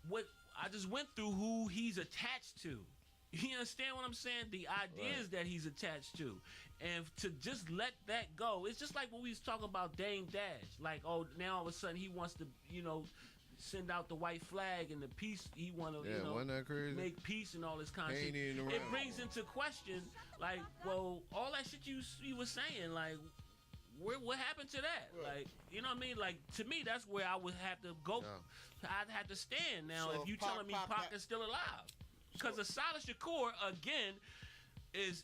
what I just went through who he's attached to. You understand what I'm saying? The ideas that he's attached to. And to just let that go, it's just like when we was talking about Dame Dash. Like, oh, now all of a sudden he wants to, send out the white flag and the peace. He want to, wasn't that crazy? make peace and all this kind of shit. Ain't even It around. brings into question, like, well, all that shit you was saying, like, what happened to that? Like, you know what I mean? Like, to me, that's where I would have to go. Yeah. I'd have to stand now So if you Pac- telling me Pac- Pac is still alive. Because Asada Shakur, again, is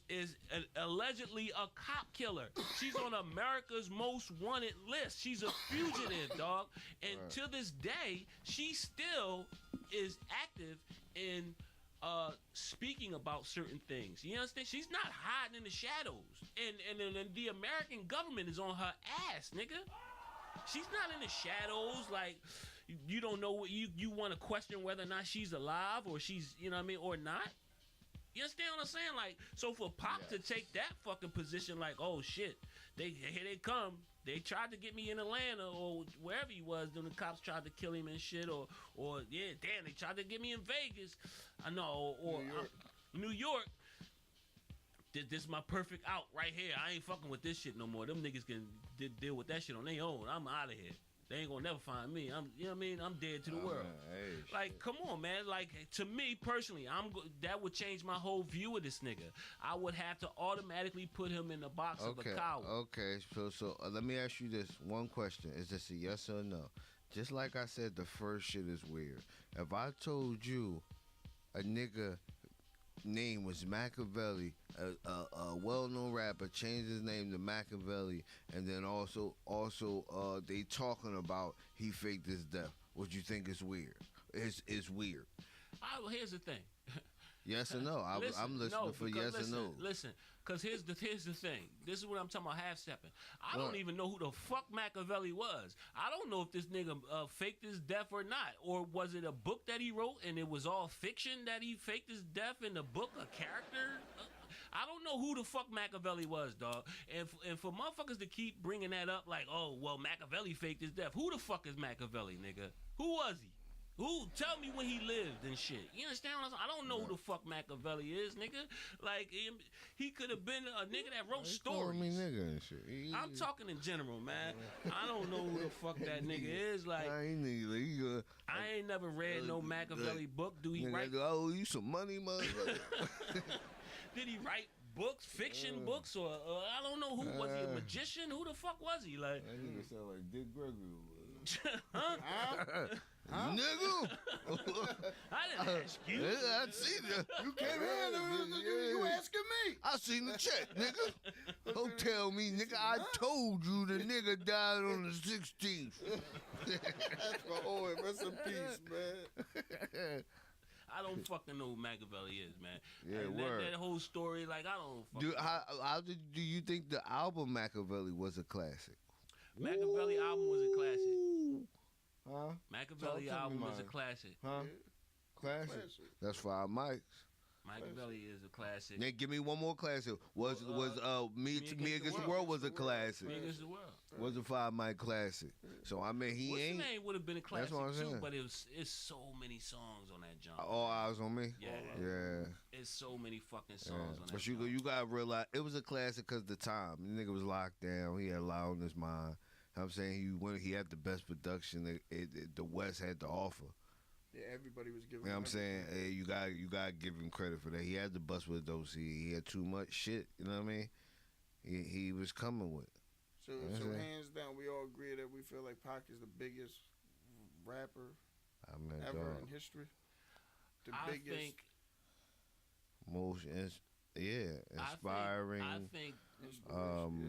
allegedly a cop killer. She's on America's Most Wanted list. She's a fugitive, dog. And to this day, she still is active in speaking about certain things. You understand? She's not hiding in the shadows. And the American government is on her ass, nigga. She's not in the shadows, like, you don't know what you want to question whether or not she's alive or she's, you know what I mean, or not. You understand what I'm saying? Like, so for Pac to take that fucking position, like, oh shit, here they come. They tried to get me in Atlanta or wherever he was. Then the cops tried to kill him and shit, or yeah, damn, they tried to get me in Vegas. I know, or New York. This is my perfect out right here. I ain't fucking with this shit no more. Them niggas can deal with that shit on their own. I'm out of here. They ain't gonna never find me. You know what I mean? I'm dead to the world. Like, come on, man. Like, to me personally, that would change my whole view of this nigga. I would have to automatically put him in the box of a coward. Okay, so let me ask you this one question. Is this a yes or no? Just like I said, the first shit is weird. If I told you a nigga name was Machiavelli, a well-known rapper, changed his name to Machiavelli, and then also they talking about he faked his death. Would you think it's weird? It's weird. Well, here's the thing. Yes or no? I'm listening for yes or no. Listen, because here's the thing. This is what I'm talking about, half-stepping. I don't even know who the fuck Machiavelli was. I don't know if this nigga faked his death or not. Or was it a book that he wrote and it was all fiction that he faked his death in the book, a character? I don't know who the fuck Machiavelli was, dog. And for motherfuckers to keep bringing that up like, oh, well, Machiavelli faked his death. Who the fuck is Machiavelli, nigga? Who was he? Tell me when he lived and shit. You understand what I'm saying? I don't know who the fuck Machiavelli is, nigga. Like, he could have been a nigga that wrote stories. Me nigga and shit. I'm talking in general, man. I don't know who the fuck that nigga is. Like, I ain't never read no Machiavelli book. Do he write? I owe you some money, motherfucker. Did he write books, fiction books, or I don't know who was he? A magician? Who the fuck was he? Like, that nigga sound like Dick Gregory. huh? Nigga, I didn't ask you. I seen it. You came here, you asking me. I seen the check, nigga. Don't tell me, nigga. I told you the nigga died on the 16th. That's my Owen. Rest in peace, man. I don't fucking know who Machiavelli is, man. Yeah, and word. that whole story, like, I don't fucking Do you think the album Machiavelli was a classic? Machiavelli album was a classic. Huh? Machiavelli Talk to album me, was a man. classic. Huh? Classic. That's 5 mics. Machiavelli is a classic. Then give me one more classic. Me Against the World was a classic. Me Against the World was a 5 mic classic. So I mean, What's ain't. the name would have been a classic what I'm too, saying. but it's so many songs on that jump. All eyes on me. Yeah. It's so many fucking songs on that. But jump. you gotta realize it was a classic because the time the nigga was locked down. He had a lot on his mind. I'm saying he had the best production the West had to offer. Yeah, everybody was giving. You know what I'm saying? Hey, you gotta give him credit for that. He had the bust with those. He had too much shit. You know what I mean? He was coming with. So hands down, we all agree that we feel like Pac is the biggest rapper ever in history. The biggest. think Most, inspiring. I think um,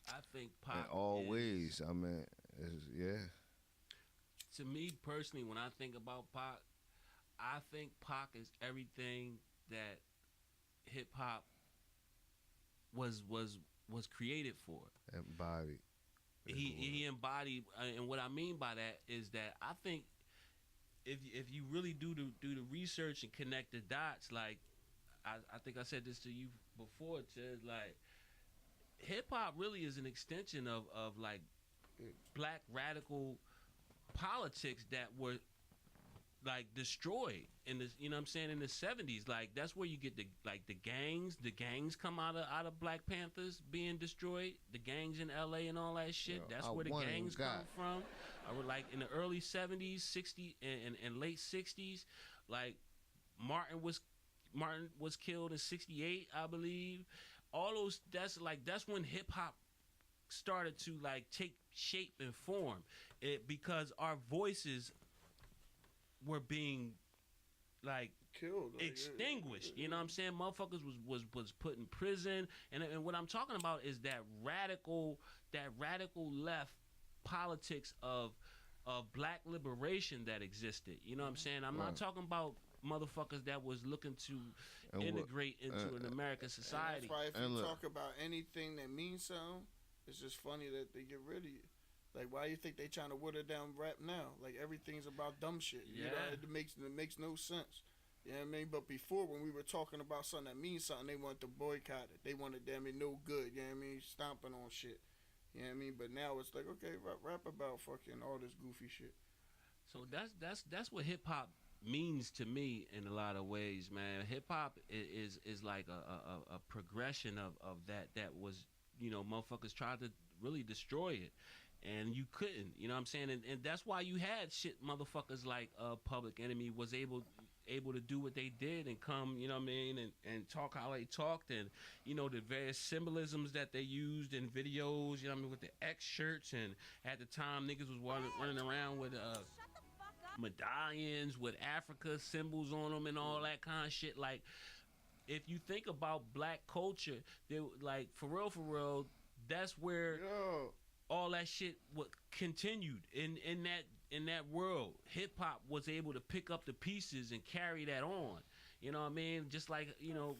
I think in Pac all is, ways. I mean, yeah. to me personally, when I think about Pac, I think Pac is everything that hip hop was created for. Embodied. He embodied, and what I mean by that is that I think if you really do the research and connect the dots, like I think I said this to you before, Ted, like hip hop really is an extension of like black radical politics that were like destroyed in the, you know what I'm saying, in the 70s. Like that's where you get the gangs come out of Black Panthers being destroyed, the gangs in LA and all that shit. Yo, That's I where the want it, gangs God. come from. I would like in the early 70s, 60s and late 60s, like Martin was killed in 68, I believe. All those, that's when hip hop started to like take shape and form. Because our voices were being like Killed. Like, extinguished. You know what I'm saying? Motherfuckers was put in prison, and what I'm talking about is that radical left politics of black liberation that existed. You know what I'm saying? I'm not talking about motherfuckers that was looking to And integrate into an American And society. that's why if And you look- talk about anything that means something, it's just funny that they get rid of you. Like, why you think they trying to water down rap now? Like, everything's about dumb shit. You know, Yeah. it makes no sense. You know what I mean? But before, when we were talking about something that means something, they wanted to boycott it. They wanted, damn it, no good. You know what I mean? Stomping on shit. You know what I mean? But now it's like, okay, rap about fucking all this goofy shit. So that's what hip hop means to me in a lot of ways, man. Hip hop is like a progression of that was, you know, motherfuckers tried to really destroy it, and you couldn't. You know what I'm saying? And that's why you had shit motherfuckers like Public Enemy was able to do what they did and come, you know what I mean, and talk how they talked, and you know the various symbolisms that they used in videos, you know what I mean, with the X shirts, and at the time niggas was running around with Shut the fuck up. medallions with Africa symbols on them and all that kind of shit. Like, if you think about black culture, they like for real, that's where Yo. all that shit continued in that world. Hip hop was able to pick up the pieces and carry that on. You know what I mean? Just like, you know,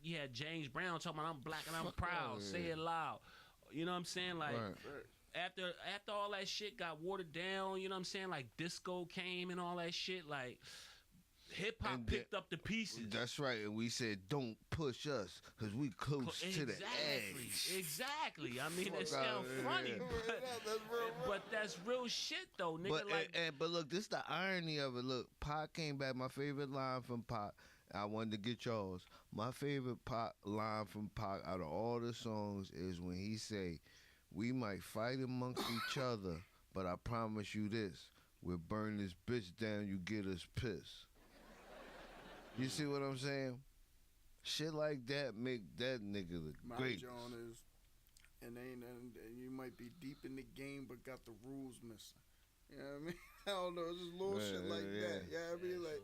you had James Brown talking about I'm black and I'm Fuck proud, outta say here. it loud. You know what I'm saying? Like Right. after all that shit got watered down, you know what I'm saying? Like disco came and all that shit. Like hip hop And picked up the pieces. That's right, and we said don't push us because we close to the edge. Exactly. I mean, it Fuck outta sounds here. funny, That's real. but that's real shit though, nigga. But like, but look, this the irony of it. Look, Pac came back. My favorite line from Pac. I wanted to get yours. My favorite Pac line from Pac out of all the songs is when he say, "We might fight amongst each other, but I promise you this: we'll burn this bitch down. You get us pissed." You see what I'm saying? Shit like that make that nigga the My great. John is, and you might be deep in the game, but got the rules missing. You know what I mean? I don't know, it's just little Yeah, shit like yeah. that. You know what I mean? Yeah, Like,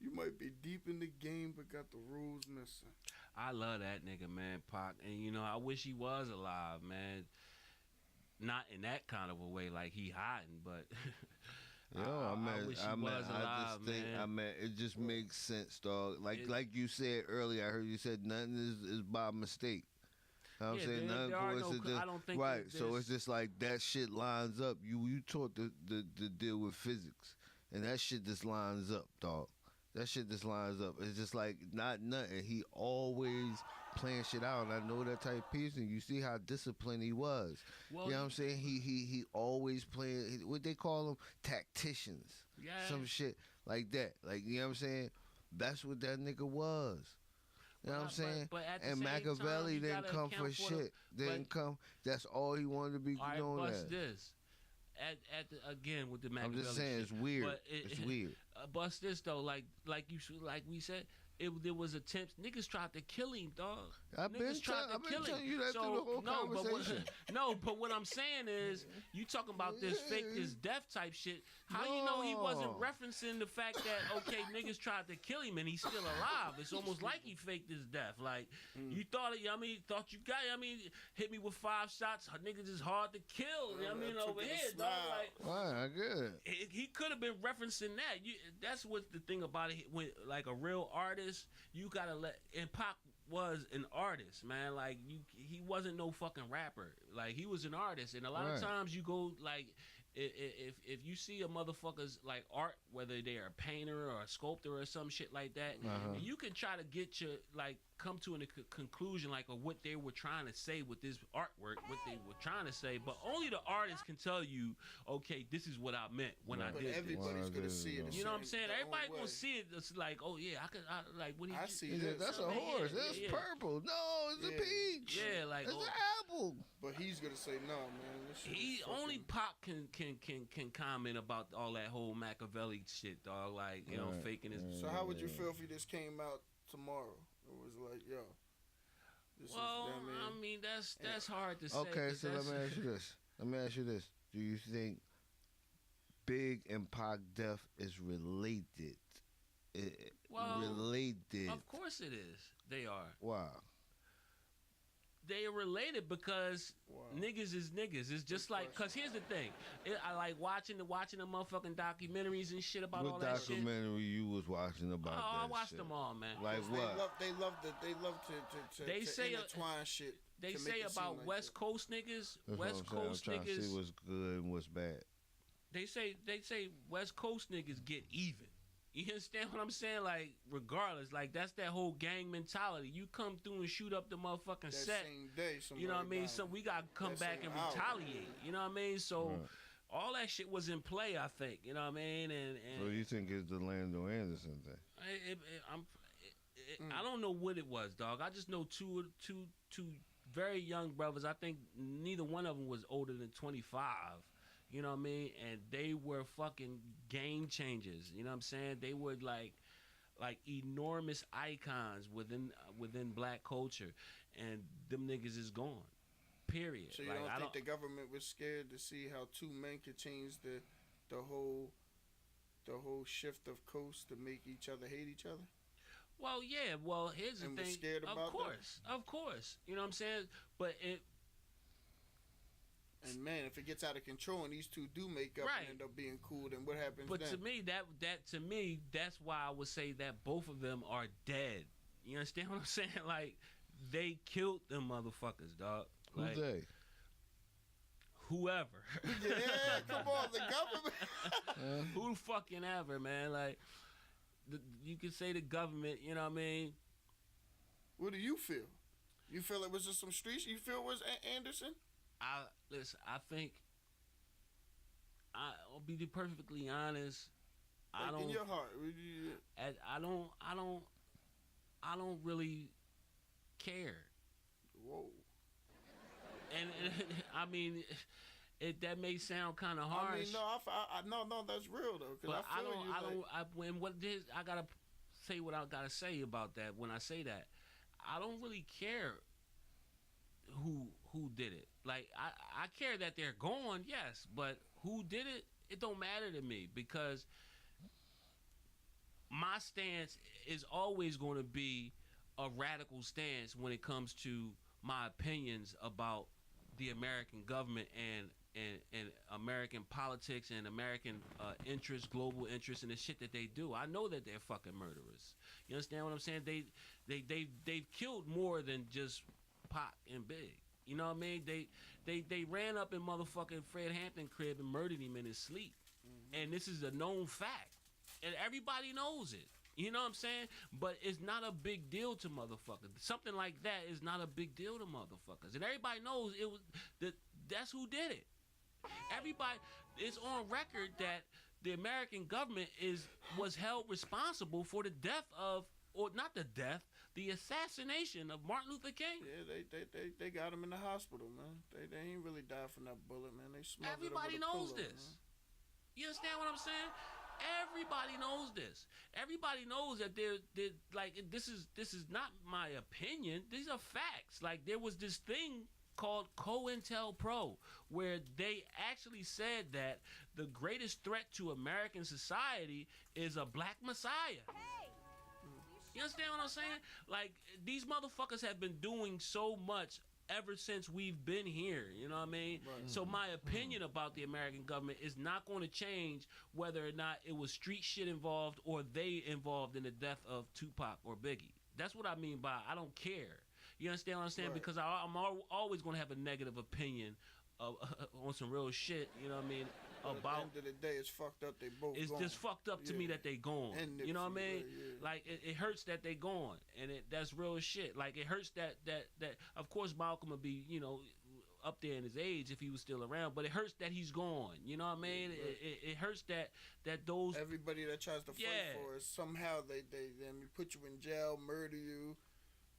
you might be deep in the game, but got the rules missing. I love that nigga, man, Pac. And, you know, I wish he was alive, man. Not in that kind of a way, like he hiding, but Yo, I wish he was alive, just think, man. it just makes sense, dog. It- Like you said earlier, I heard you said nothing is by mistake. You know what I'm Yeah, saying? Nothing there are no, coincidental. I don't think Right, that so there's- it's just like that shit lines up. You taught the deal with physics, and that shit just lines up, dog. That shit just lines up. It's just like not nothing. He always playing shit out, and I know that type of person. You see how disciplined he was. well, You know what I'm saying? He always playing what they call them, tacticians. yeah, Some shit like that. Like, you know what I'm saying? That's what that nigga was. You know what I'm saying? But at the And same Machiavelli time, you didn't gotta come account for the- shit. Didn't come. That's all he wanted to be All right, known bust as. this. Again with the I'm Machiavelli just saying shit. it's weird. But It's weird. Bust this though, like we said, there was attempts. Niggas tried to kill him, dog. I've been Niggas tried to kill him. telling you that through the whole conversation. But what I'm saying is, you talking about this fake this death type shit. How you know he wasn't referencing the fact that okay, niggas tried to kill him and he's still alive? It's almost like he faked his death. Like you thought it. Thought you got. Hit me with 5 shots. Niggas is hard to kill. Over here, dog. Like, wow, good. He could have been referencing that. That's what's the thing about it. When like a real artist, you gotta let. And Pac was an artist, man. Like he wasn't no fucking rapper. Like he was an artist, and a lot of times you go like. If you see a motherfucker's like art, whether they're a painter or a sculptor or some shit like that, and you can try to get your like come to a conclusion like of what they were trying to say with this artwork, what they were trying to say, but only the artist can tell you, okay, this is what I meant when I did this. Everybody's gonna see it. You know what I'm saying? Everybody gonna see it. It's like, oh yeah, like what he. I see this. That's a horse. That's purple. No, it's a peach. Yeah, like it's an apple. But he's gonna say no, man. This shit he is fucking... only Pop can comment about all that whole Machiavelli shit, dog. Like faking his. So how would you feel if he just came out tomorrow? It was like, yo. I mean that's hard to say. Okay, so let me ask you this. Do you think Big and Pac death is related? Related. Of course it is. They are. Wow. They are related because niggas is niggas. It's just like, cause here's the thing, I like watching the motherfucking documentaries and shit about all that shit. What documentary you was watching about that? I watched them all, man. Like what? They love to intertwine shit. They say about like West Coast niggas. That's West Coast I'm trying niggas. To see what's good and what's bad. They say West Coast niggas get even. You understand what I'm saying? Like, regardless, like that's that whole gang mentality. You come through and shoot up the motherfucking set. Same day, you know what I mean? So we gotta come back and retaliate. You know what I mean? So all that shit was in play, I think. You know what I mean? And so you think it's the Lando Anderson thing? I don't know what it was, dog. I just know two very young brothers. I think neither one of them was older than 25. You know what I mean? And they were fucking game changers. You know what I'm saying? They were like enormous icons within black culture, and them niggas is gone. Period. So you don't think the government was scared to see how 2 men could change the whole shift of coast to make each other hate each other? Well, yeah. Well, here's the thing. Was scared about of course. You know what I'm saying? But it. And man, if it gets out of control and these two do make up and end up being cool, then what happens? But then? to me, that's why I would say that both of them are dead. You understand what I'm saying? Like they killed them motherfuckers, dog. Like, Who's they? Whoever. Yeah, come on, the government. Who fucking ever, man? Like you could say the government. You know what I mean? What do you feel? You feel it was just some streets? You feel it was Anderson? Listen, I think I'll be perfectly honest. I don't. In your heart, I don't really care. Whoa. And I mean, that may sound kind of harsh. I mean, no, that's real though. But I gotta say what I gotta say about that. When I say that, I don't really care who did it. Like I care that they're gone, yes, but who did it? It don't matter to me because my stance is always going to be a radical stance when it comes to my opinions about the American government and American politics and American interests, global interests, and the shit that they do. I know that they're fucking murderers. You understand what I'm saying? They've killed more than just Pac and Big. You know what I mean? They ran up in motherfucking Fred Hampton crib and murdered him in his sleep. Mm-hmm. And this is a known fact. And everybody knows it. You know what I'm saying? But it's not a big deal to motherfuckers. Something like that is not a big deal to motherfuckers. And everybody knows it was that's who did it. Everybody, it's on record that the American government was held responsible for the death of, or not the death, the assassination of Martin Luther King. Yeah, they got him in the hospital, man. They ain't really died from that bullet, man. They smothered Everybody him with a knows pillow, this. Man. You understand what I'm saying? Everybody knows this. Everybody knows that they're like this is not my opinion. These are facts. Like there was this thing called COINTELPRO where they actually said that the greatest threat to American society is a black messiah. Hey! You understand what I'm saying? Like these motherfuckers have been doing so much ever since we've been here. You know what I mean? Right. So my opinion about the American government is not going to change whether or not it was street shit involved or they involved in the death of Tupac or Biggie. That's what I mean by I don't care. You understand what I'm saying? Right. Because I'm always going to have a negative opinion of, on some real shit. You know what I mean? But About at the end of the day, it's fucked up. They both. it's gone. just fucked up to me Yeah. that they gone. And You know what I Nipsey, mean? yeah. Like it hurts that they gone, and that's real shit. Like it hurts that of course Malcolm would be up there in his age if he was still around, but it hurts that he's gone. You know what I mean? Yeah, right. It hurts that those Everybody that tries to fight Yeah. for us, somehow they put you in jail, murder you.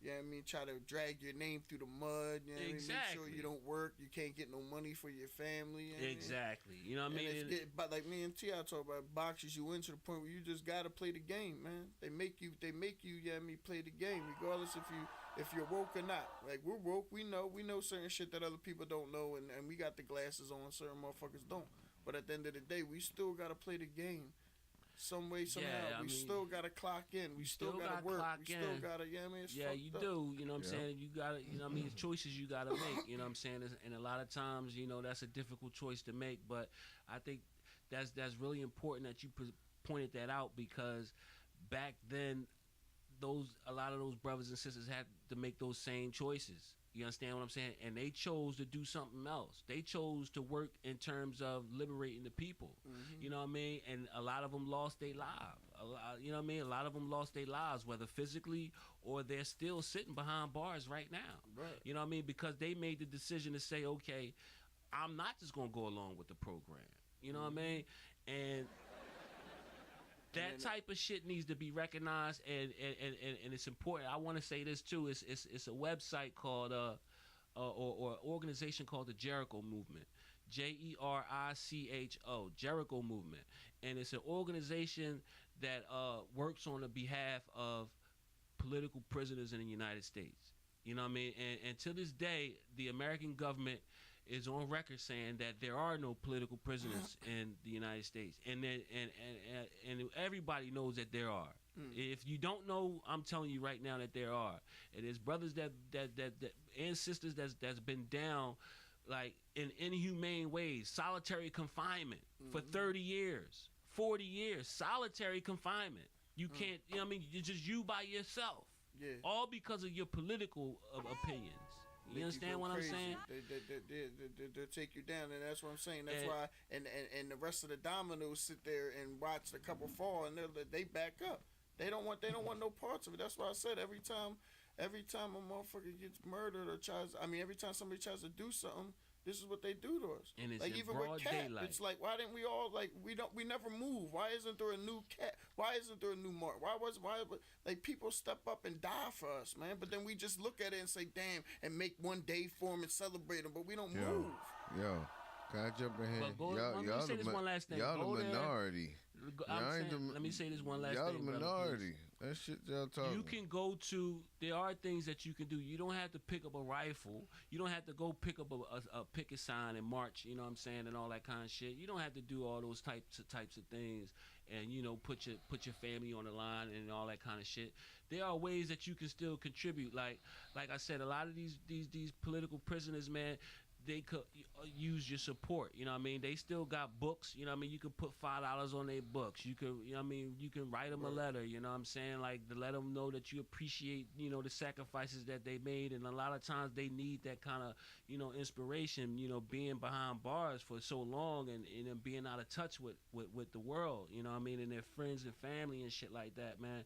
Yeah, I mean, try to drag your name through the mud. You know what I mean? Make sure Exactly. you don't work. You can't get no money for your family. You know what I mean? exactly. You know what I And mean? it's but like me and T.I. talk about, boxes you into the point where you just gotta play the game, man. They make you, yeah, I mean, play the game, regardless if you're woke or not. Like we're woke, we know certain shit that other people don't know, and we got the glasses on, certain motherfuckers don't. But at the end of the day, we still gotta play the game. Some way, somehow, Yeah, I we mean, still gotta clock in. We still gotta gotta work. clock We still in. gotta, yeah, I mean, it's Yeah, fucked you up. do. You know what I'm Yeah. saying? You gotta, you know what I mean? It's choices you gotta make. You know what I'm saying? And a lot of times, that's a difficult choice to make. But I think that's really important that you pointed that out because back then, a lot of those brothers and sisters had to make those same choices. You understand what I'm saying? And they chose to do something else. They chose to work in terms of liberating the people. Mhm. You know what I mean? And a lot of them lost their lives. You know what I mean? A lot of them lost their lives, whether physically or they're still sitting behind bars right now. Right. You know what I mean? Because they made the decision to say, okay, I'm not just going to go along with the program. You know what I mean? And that type of shit needs to be recognized, and it's important. I want to say this too. It's a website called or organization called the Jericho Movement, JERICHO, Jericho Movement, and it's an organization that works on the behalf of political prisoners in the United States. You know what I mean? And to this day, the American government is on record saying that there are no political prisoners in the United States, and everybody knows that there are. If you don't know, I'm telling you right now that there are. And there's brothers that and sisters that's been down like in inhumane ways, solitary confinement for 30 years, 40 years, solitary confinement. You can't, you know what I mean? You're just you by yourself. Yeah. All because of your political opinions. You Make understand go what crazy. I'm saying? They take you down, and that's what I'm saying. That's And- why, and the rest of the dominoes sit there and watch the couple fall, and they back up. They don't want no parts of it. That's why I said every time a motherfucker gets murdered or every time somebody tries to do something, this is what they do to us. And it's like in even broad with Cat, daylight. it's like why didn't we all we never move? Why isn't there a new Cat? Why isn't there a new Mark? Why like people step up and die for us, man? But then we just look at it and say, damn, and make one day for them and celebrate them, but we don't move. Yo, can I jump in here? But go- let me say this one last thing. Y'all Go the there. minority. I'm Y'all ain't saying, the- let me say this one last Y'all thing, the brother, minority. please. That shit y'all talking. You can go to. There are things that you can do. You don't have to pick up a rifle. You don't have to go pick up a picket sign and march. You know what I'm saying, and all that kind of shit. You don't have to do all those types of things, and put your family on the line and all that kind of shit. There are ways that you can still contribute. Like I said, a lot of these political prisoners, man. They could use your support. You know what I mean? They still got books. You know what I mean? You could put $5 on their books. You could, you know what I mean? You can write them a letter. You know what I'm saying? Like to let them know that you appreciate, the sacrifices that they made. And a lot of times they need that kind of, inspiration. Being behind bars for so long and being out of touch with the world. You know what I mean? And their friends and family and shit like that, man.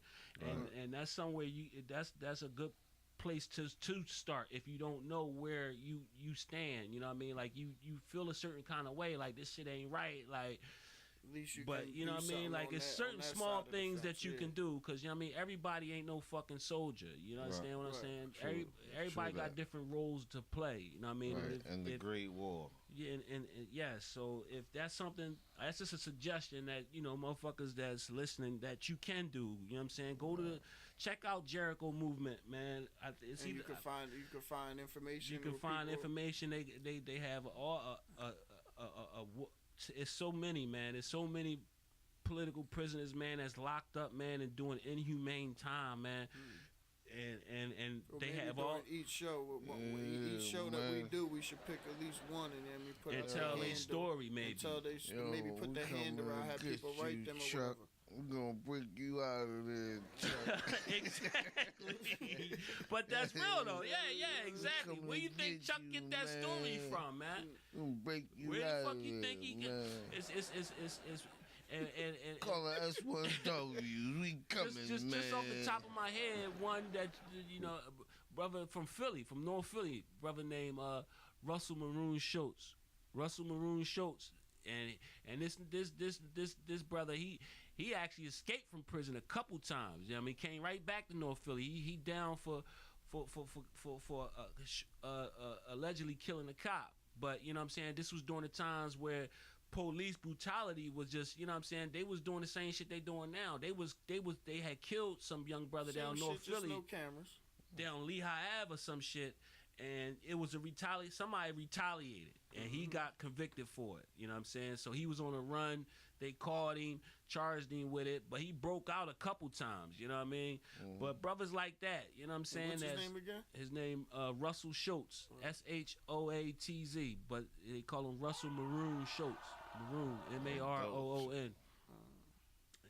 And that's somewhere that's a good place to start if you don't know where you stand. You know what I mean? Like you feel a certain kind of way, like this shit ain't right, like At least you But can you know do what I mean? something Like on it's that- certain on that small side of the things fence, that you yeah. can do, because you know what I mean. Everybody ain't no fucking soldier. You know understand what I'm Right. saying? True. Everybody True got that. different roles to play. You know what I mean? Right. If- And the if- Great War. yeah, and yeah. So if that's something, that's just a suggestion that you know, motherfuckers that's listening, that you can do. You know what I'm saying? Go to check out Jericho Movement, man. It's And either, you can find information. you can where find people- information. They have all it's so many, man. There's so many political prisoners, man, that's locked up, man, and doing inhumane time, man. And Or they maybe have during all each show. Yeah, Each show that we man. do, we should pick at least one, and then we put and out tell their their hand story, and maybe. tell they maybe put their hand around, have people write them or whatever. We're gonna break you out of there, Chuck. Exactly. But that's real though. Yeah, exactly. Come Where you and think get Chuck you, get that story man. from, man? We're gonna break you Where out the fuck of you there, think he get? man. It's and Call it S1W. We coming, just man. off the top of my head, one that you know, brother from Philly, from North Philly, brother named Russell Maroon Schultz. Russell Maroon Schultz, and this brother, he actually escaped from prison a couple times. You know what I mean? Came right back to North Philly. He down for allegedly killing a cop. But you know what I'm saying? This was during the times where police brutality was just, you know what I'm saying? They was doing the same shit they doing now. They had killed some young brother down Same North shit, just Philly, no cameras. down Lehigh Ave or some shit, and it was somebody retaliated, and he got convicted for it. You know what I'm saying? So he was on a run. They caught him, charged him with it, but he broke out a couple times. You know what I mean? But brothers like that, you know what I'm saying? What's his That's- name again? his name Russell Schultz, Shoatz. But they call him Russell Maroon Schultz. Maroon, Maroon.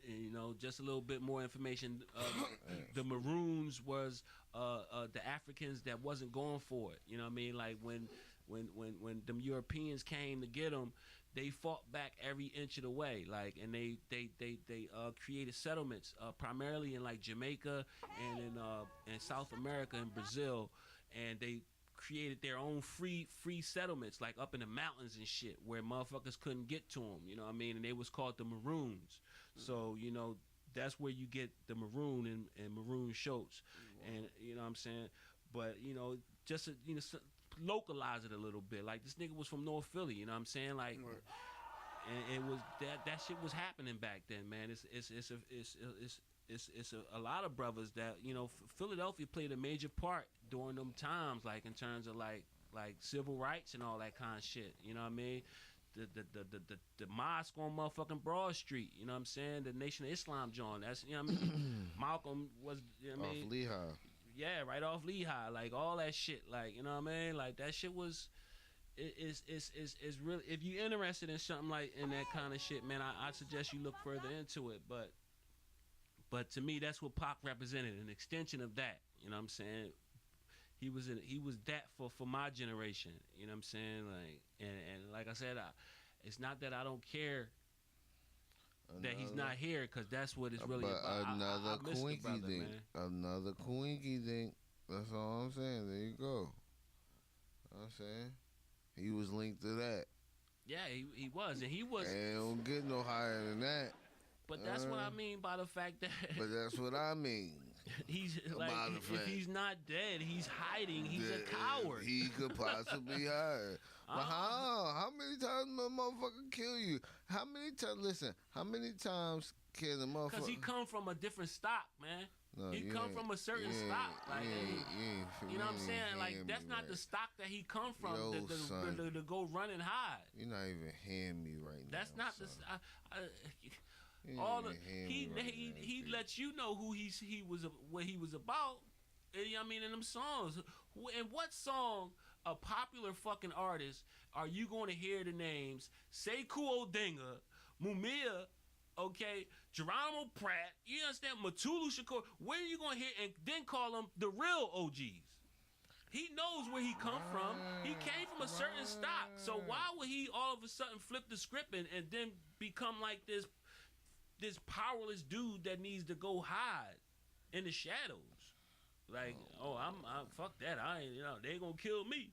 And, you know, just a little bit more information. The Maroons was the Africans that wasn't going for it. You know what I mean? Like when them Europeans came to get them, they fought back every inch of the way. Like, and they created settlements primarily in like Jamaica and in South America and Brazil, and they created their own free settlements like up in the mountains and shit where motherfuckers couldn't get to them. You know what I mean? And they was called the Maroons. So you know that's where you get the Maroon and Maroon Schultz, and you know what I'm saying. But you know, just you know, localize it a little bit. Like this nigga was from North Philly. You know what I'm saying? Like, and it was that shit was happening back then, man. It's a lot of brothers that you know. Philadelphia played a major part during them times, like in terms of like civil rights and all that kind of shit. You know what I mean? The mosque on motherfucking Broad Street, you know what I'm saying? The Nation of Islam joint. That's, you know what I mean? Malcolm was, you know what I mean? Off Lehigh. Yeah, right off Lehigh, like all that shit, like, you know what I mean? Like that shit was, it's really, if you're interested in something like in that kind of shit, man, I suggest you look further into it. But to me, that's what Pac represented, an extension of that. You know what I'm saying? He was that for my generation. You know what I'm saying? Like and like I said, it's not that I don't care that he's not here, because that's what it's really but about. Another I miss the Quinky brother, thing. man. Another Quinky thing. That's all I'm saying. There you go. You know what I'm saying? He was linked to that. Yeah, he was, and he was. And it don't get no higher than that. But that's what I mean by the fact that But that's what I mean. he's like, By the if fact. he's not dead, he's hiding. He's a coward. He could possibly hide. But how many times my motherfucker kill you? How many times? Listen, how many times can the motherfucker? Because he come from a different stock, man. No, he you come ain't- from a certain you ain't- stock. Like, you ain't- you know what I'm you saying? ain't Like, hearing that's me not right. the stock that he come from Yo, son. to go run and hide. You're not even hearing me right now. That's not the. son. You All ain't the even hearing he me right he now, he P. lets you know who what he was about. You know what I mean, in them songs. In what song, a popular fucking artist, are you going to hear the names Sekou Odinga, Mumia, okay, Geronimo Pratt, you understand, Matulu Shakur? Where are you going to hear and then call them the real OGs? He knows where he come from. He came from a certain stock. So why would he all of a sudden flip the script and then become like this powerless dude that needs to go hide in the shadows? Like, I'm fuck that. I ain't, you know, they gonna kill me.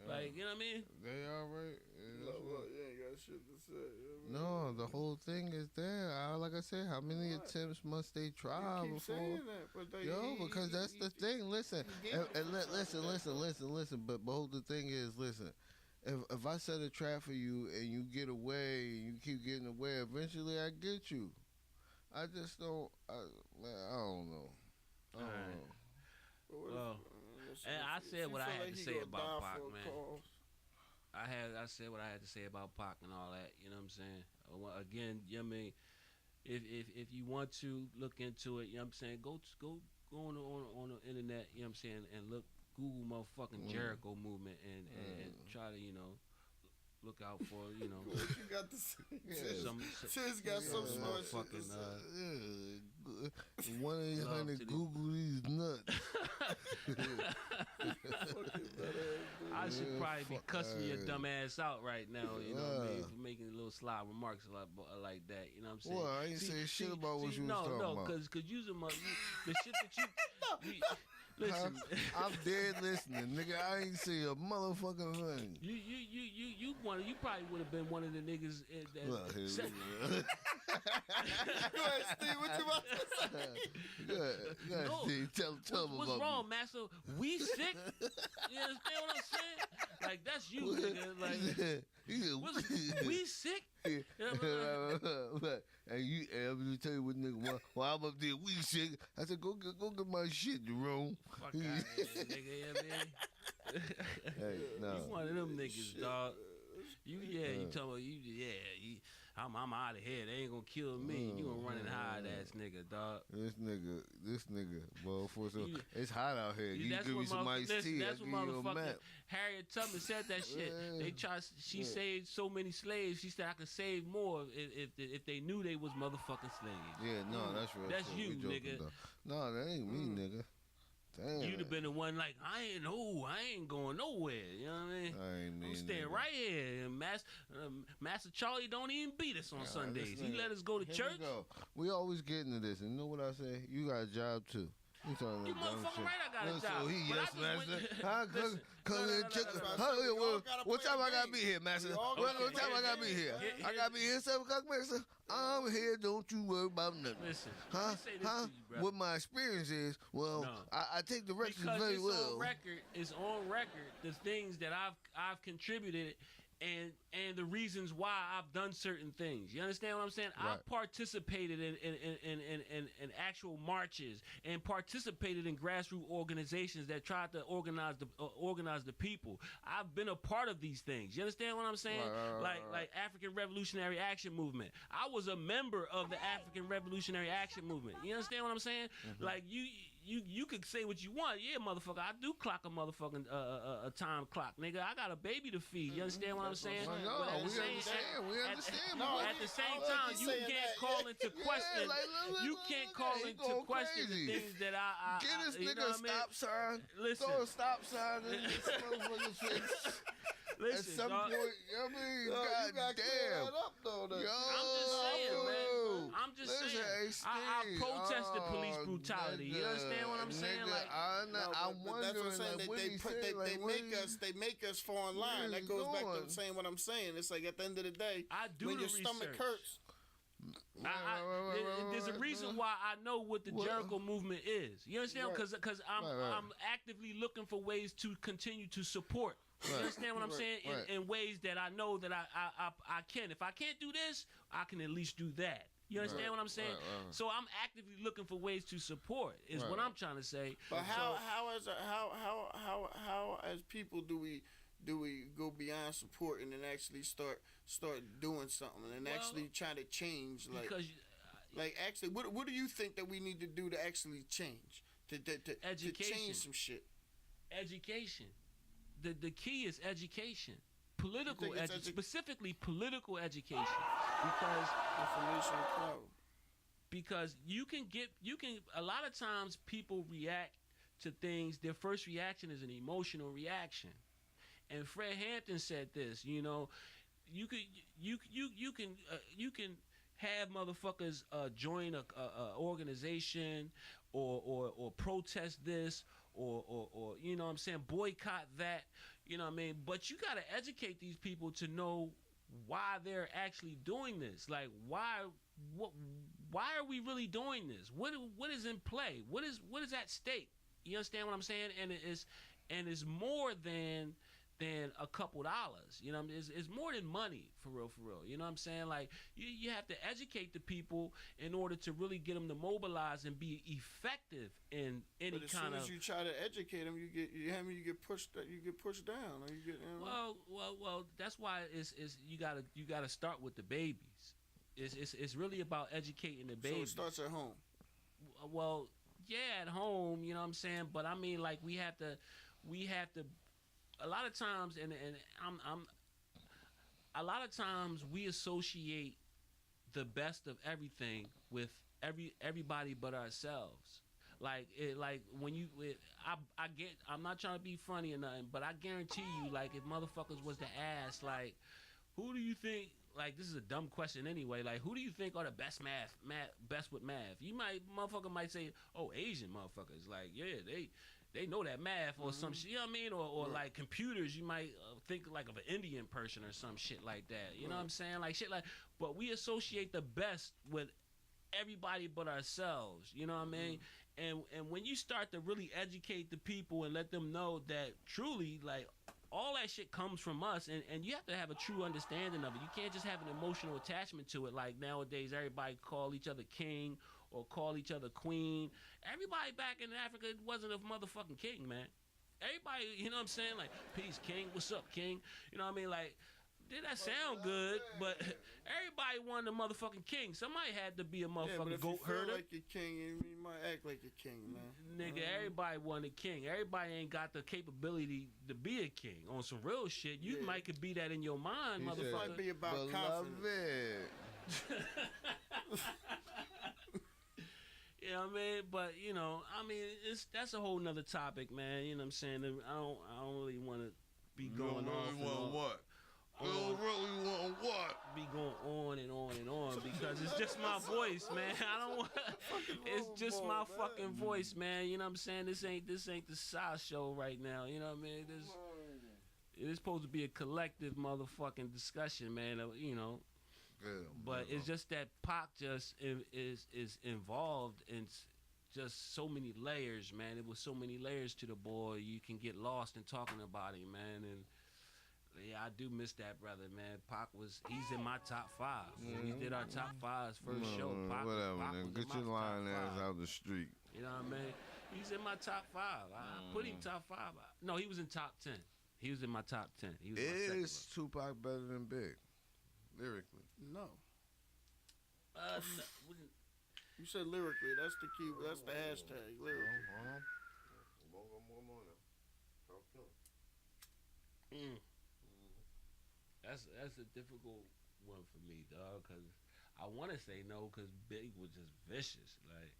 Like, you know what I mean? They all right. Yeah, that's what- You ain't got shit to say. No, the whole thing is there. Like I said, how many What? attempts must they try You keep before? saying that, but they, Yo, because that's the thing. Listen, he gave and you listen. But the thing is, listen. If I set a trap for you and you get away and you keep getting away, eventually I get you. I just don't. Man, I don't know. I don't Alright. know. Well, and I said what I had to say about Pac, man. I said what I had to say about Pac and all that. You know what I'm saying? Again, you know what I mean? If you want to look into it, you know what I'm saying? Go on the internet, you know what I'm saying, and Google motherfucking Jericho movement and try to, you know, look out for, you know, What you got to say? some Sis got some smart shit to fucking say. 1-800 Google these nuts. I should probably be fuck cussing your that. dumb ass out right now, you know what I mean, Yeah. for making little sly remarks like that, you know what I'm saying? Well, I ain't saying shit about what you was talking about. No, because you the shit that you listen. I'm dead listening, nigga. I ain't see a motherfucking thing. You probably would have been one of the niggas that Look, here said, we go. Go ahead, Steve. What you about to say? Good, No. Steve. Tell me what's about wrong, Master? We sick? You understand what I'm saying? Like, that's you, me. nigga. Like, we sick? You know what I'm saying? And I'm gonna tell you what, nigga. While I'm up there, we sick. I said, go get my shit, Jerome. Fuck out of here, nigga. You know what I mean? Hey, no. You one of them niggas, dog. You talking about I'm out of here. They ain't gonna kill me. You gonna run and hide ass nigga, dog. This nigga, well, You- it's hot out here. You That's give me what some iced tea. that's I what give you a motherfucking map. Harriet Tubman said that shit. Yeah. She saved so many slaves. She said I could save more if they knew they was motherfucking slaves. Yeah, no, that's real. That's shit. you, We joking, nigga. though. No, that ain't me, nigga. Damn. You'd have been the one like, I ain't going nowhere. You know what I mean? I ain't me, I'm staying nigga. right here. And Master Charlie don't even beat us on Nah, Sundays. this He nigga- let us go to Here church. We go. We always get into this, and you know what I say? You got a job too. You talking You that dumb motherfucking shit. right, I got a Look, job. So he But I yes, just went- master. Huh? Listen, Cause no, it no, took. no, no, no. Huh? We all What gotta what play time the I gotta game. be here, master? We all What gotta time play I the gotta be game. here? Here- I gotta be here 7:00, master. I'm here. Don't you worry about nothing. Listen, Huh? let me say this Huh? to you, bro. What my experience is, well, No. I take directions Because very it's well. on record. It's on record. The things that I've contributed, and the reasons why I've done certain things. You understand what I'm saying? Right. I've participated in actual marches and participated in grassroots organizations that tried to organize the people. I've been a part of these things. You understand what I'm saying? Right. Like African Revolutionary Action Movement. I was a member of the African Revolutionary Action Movement. You understand what I'm saying? Mm-hmm. Like you could say what you want. Yeah, motherfucker, I do clock a motherfucking a time clock, nigga. I got a baby to feed. You understand what I'm saying? Well, But no, at the we same- understand. We at- understand. No, but- At the same I like time, you you saying can't that. call into question. like, You can't call he into going question the crazy. things that I Get this you nigga know a what I mean? stop sign. Listen. Throw a stop sign in this motherfucker's face. At Listen, some dog. point, I mean, Yo, you gotta clear goddamn. that up, though. Yo, I'm just saying, man. I'm just listen, saying. hey, I Steve. protested police Oh, brutality. You nigga, understand what I'm saying? nigga, Like, I'm No, but wondering, that's what I'm saying. like, what They he said, they like, what he- make us fall in line. where That he goes back going? to saying what I'm saying. It's like at the end of the day, I do when the your stomach research. hurts, There's a reason why I know what the What? Jericho movement is. You understand? Right. Because I'm Right. I'm actively looking for ways to continue to support. You Right. understand what I'm Right. saying? Right. In ways that I know that I can. If I can't do this, I can at least do that. You understand Right. what I'm saying? Right. So I'm actively looking for ways to support. Is what Right. I'm trying to say. but how as people do we go beyond supporting and actually start doing something and Well, actually try to change Because like actually what do you think that we need to do to actually change to Education. change some shit? education. The key is education. Political think it's specifically political education. Because Information power. because you can a lot of times people react to things, their first reaction is an emotional reaction. And Fred Hampton said this, you know, you can have motherfuckers join a organization or protest this or you know what I'm saying, boycott that. You know what I mean? But you got to educate these people to know why they're actually doing this. Like, what, why are we really doing this? What is in play? What is at stake? You understand what I'm saying? And it's more than a couple dollars. You know what I mean? It's more than money, for real, for real. You know what I'm saying? Like, you have to educate the people in order to really get them to mobilize and be effective in any But as kind soon of. as you try to educate them, you get pushed down, or you get. You know, Well. That's why it's you gotta start with the babies. It's really about educating the so babies. it starts at home. Well, yeah, at home, you know what I'm saying? But I mean, like, we have to a lot of times, and I'm a lot of times we associate the best of everything with everybody but ourselves. Like when I'm not trying to be funny or nothing, but I guarantee you, like, if motherfuckers was to ask, like, who do you think, like, this is a dumb question anyway, like, who do you think are the best best with math? Motherfucker might say, oh, Asian motherfuckers. Like, yeah, they know that math or some shit, you know what I mean? Or like computers, you might think like of an Indian person or some shit like that. You know what I'm saying? Like shit like, but we associate the best with everybody but ourselves. You know what I mean? And when you start to really educate the people and let them know that truly, like, all that shit comes from us, and you have to have a true understanding of it. You can't just have an emotional attachment to it. Like nowadays, everybody call each other king or call each other queen. Everybody back in Africa wasn't a motherfucking king, man. Everybody, you know what I'm saying? Like, peace, king. What's up, king? You know what I mean? Like, did that sound good? But everybody wanted a motherfucking king. Somebody had to be a motherfucking but if goat you feel herder. like a king, you might act like a king, man. Nigga, everybody wanted a king. Everybody ain't got the capability to be a king. On some real shit, you Yeah. might could be that in your mind, He said, It motherfucker. might be about confidence. Beloved. You know what I mean? But, you know, I mean, that's a whole nother topic, man. You know what I'm saying? I don't really want to be going off and on. What? You don't really want what? Be going on and on and on because it's just my voice, man. I don't want. It's just my fucking voice, man. You know what I'm saying? This ain't the side show right now. You know what I mean? It is supposed to be a collective motherfucking discussion, man. You know, Good, but it's just that Pac just is involved in just so many layers, man. It was so many layers to the boy. You can get lost in talking about him, man. And yeah, I do miss that brother, man. He's in my top 5. When we did our top 5's first show. Pac, whatever, Pac then. was Get in your my top lying ass 5. out the street. You know what I mean? He's in my top 5. I put him top 5. No, he was in top 10. He was in my top 10. He was my second Is Tupac better than Big? Lyrically. No. no, You said lyrically. That's the key. That's the hashtag. Lyrically. That's a difficult one for me, dog. Cause I want to say no, cause Big was just vicious, like.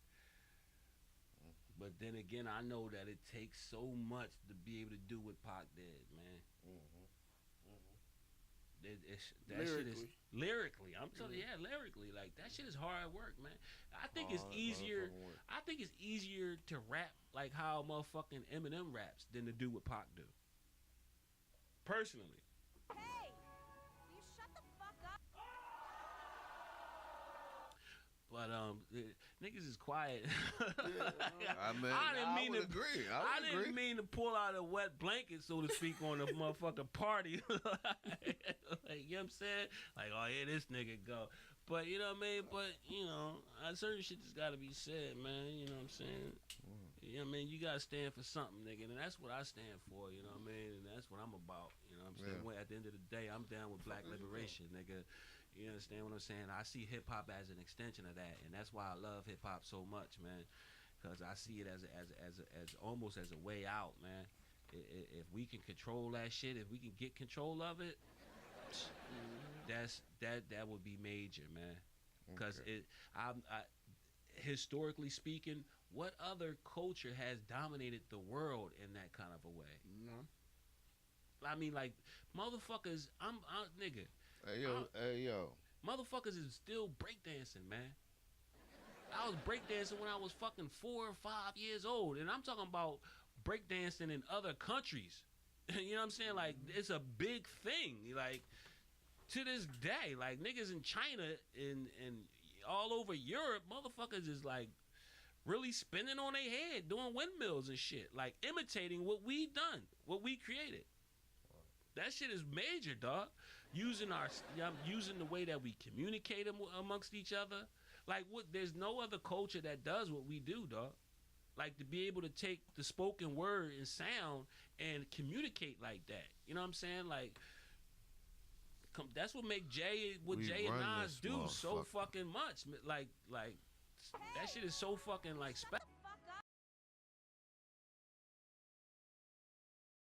But then again, I know that it takes so much to be able to do what Pac did, man. That shit is lyrically. I'm telling you, yeah, lyrically, like that shit is hard work, man. I think it's easier. I think it's easier to rap like how motherfucking Eminem raps than to do what Pac do. Personally. Hey, will you shut the fuck up? But niggas is quiet. I mean, I didn't mean would to agree. I would didn't agree. mean to pull out a wet blanket, so to speak, on a motherfucking party. Like, you know what I'm saying? Like, oh, here this nigga go. But, you know what I mean? But, you know, certain shit just gotta be said, man. You know what I'm saying? You know what I mean? You gotta stand for something, nigga. And that's what I stand for, you know what I mean? And that's what I'm about, you know what I'm saying? Yeah. When, at the end of the day, I'm down with black liberation, nigga. You understand what I'm saying? I see hip-hop as an extension of that. And that's why I love hip-hop so much, man. Because I see it as almost as a way out, man. If we can control that shit, if we can get control of it, that would be major, man. Because historically speaking, what other culture has dominated the world in that kind of a way? No. I mean, like, motherfuckers, nigga. Hey yo. Motherfuckers is still breakdancing, man. I was breakdancing when I was fucking 4 or 5 years old, and I'm talking about breakdancing in other countries. You know what I'm saying? Like, it's a big thing. Like, to this day, like, niggas in China and all over Europe, motherfuckers is like really spinning on their head, doing windmills and shit, like imitating what we done, what we created. That shit is major, dog. Using the way that we communicate amongst each other. Like, what? There's no other culture that does what we do, dog. Like, to be able to take the spoken word and sound and communicate like that. You know what I'm saying? Like, that's what make Jay and Nas do so fucking much. Like that shit is so fucking like special.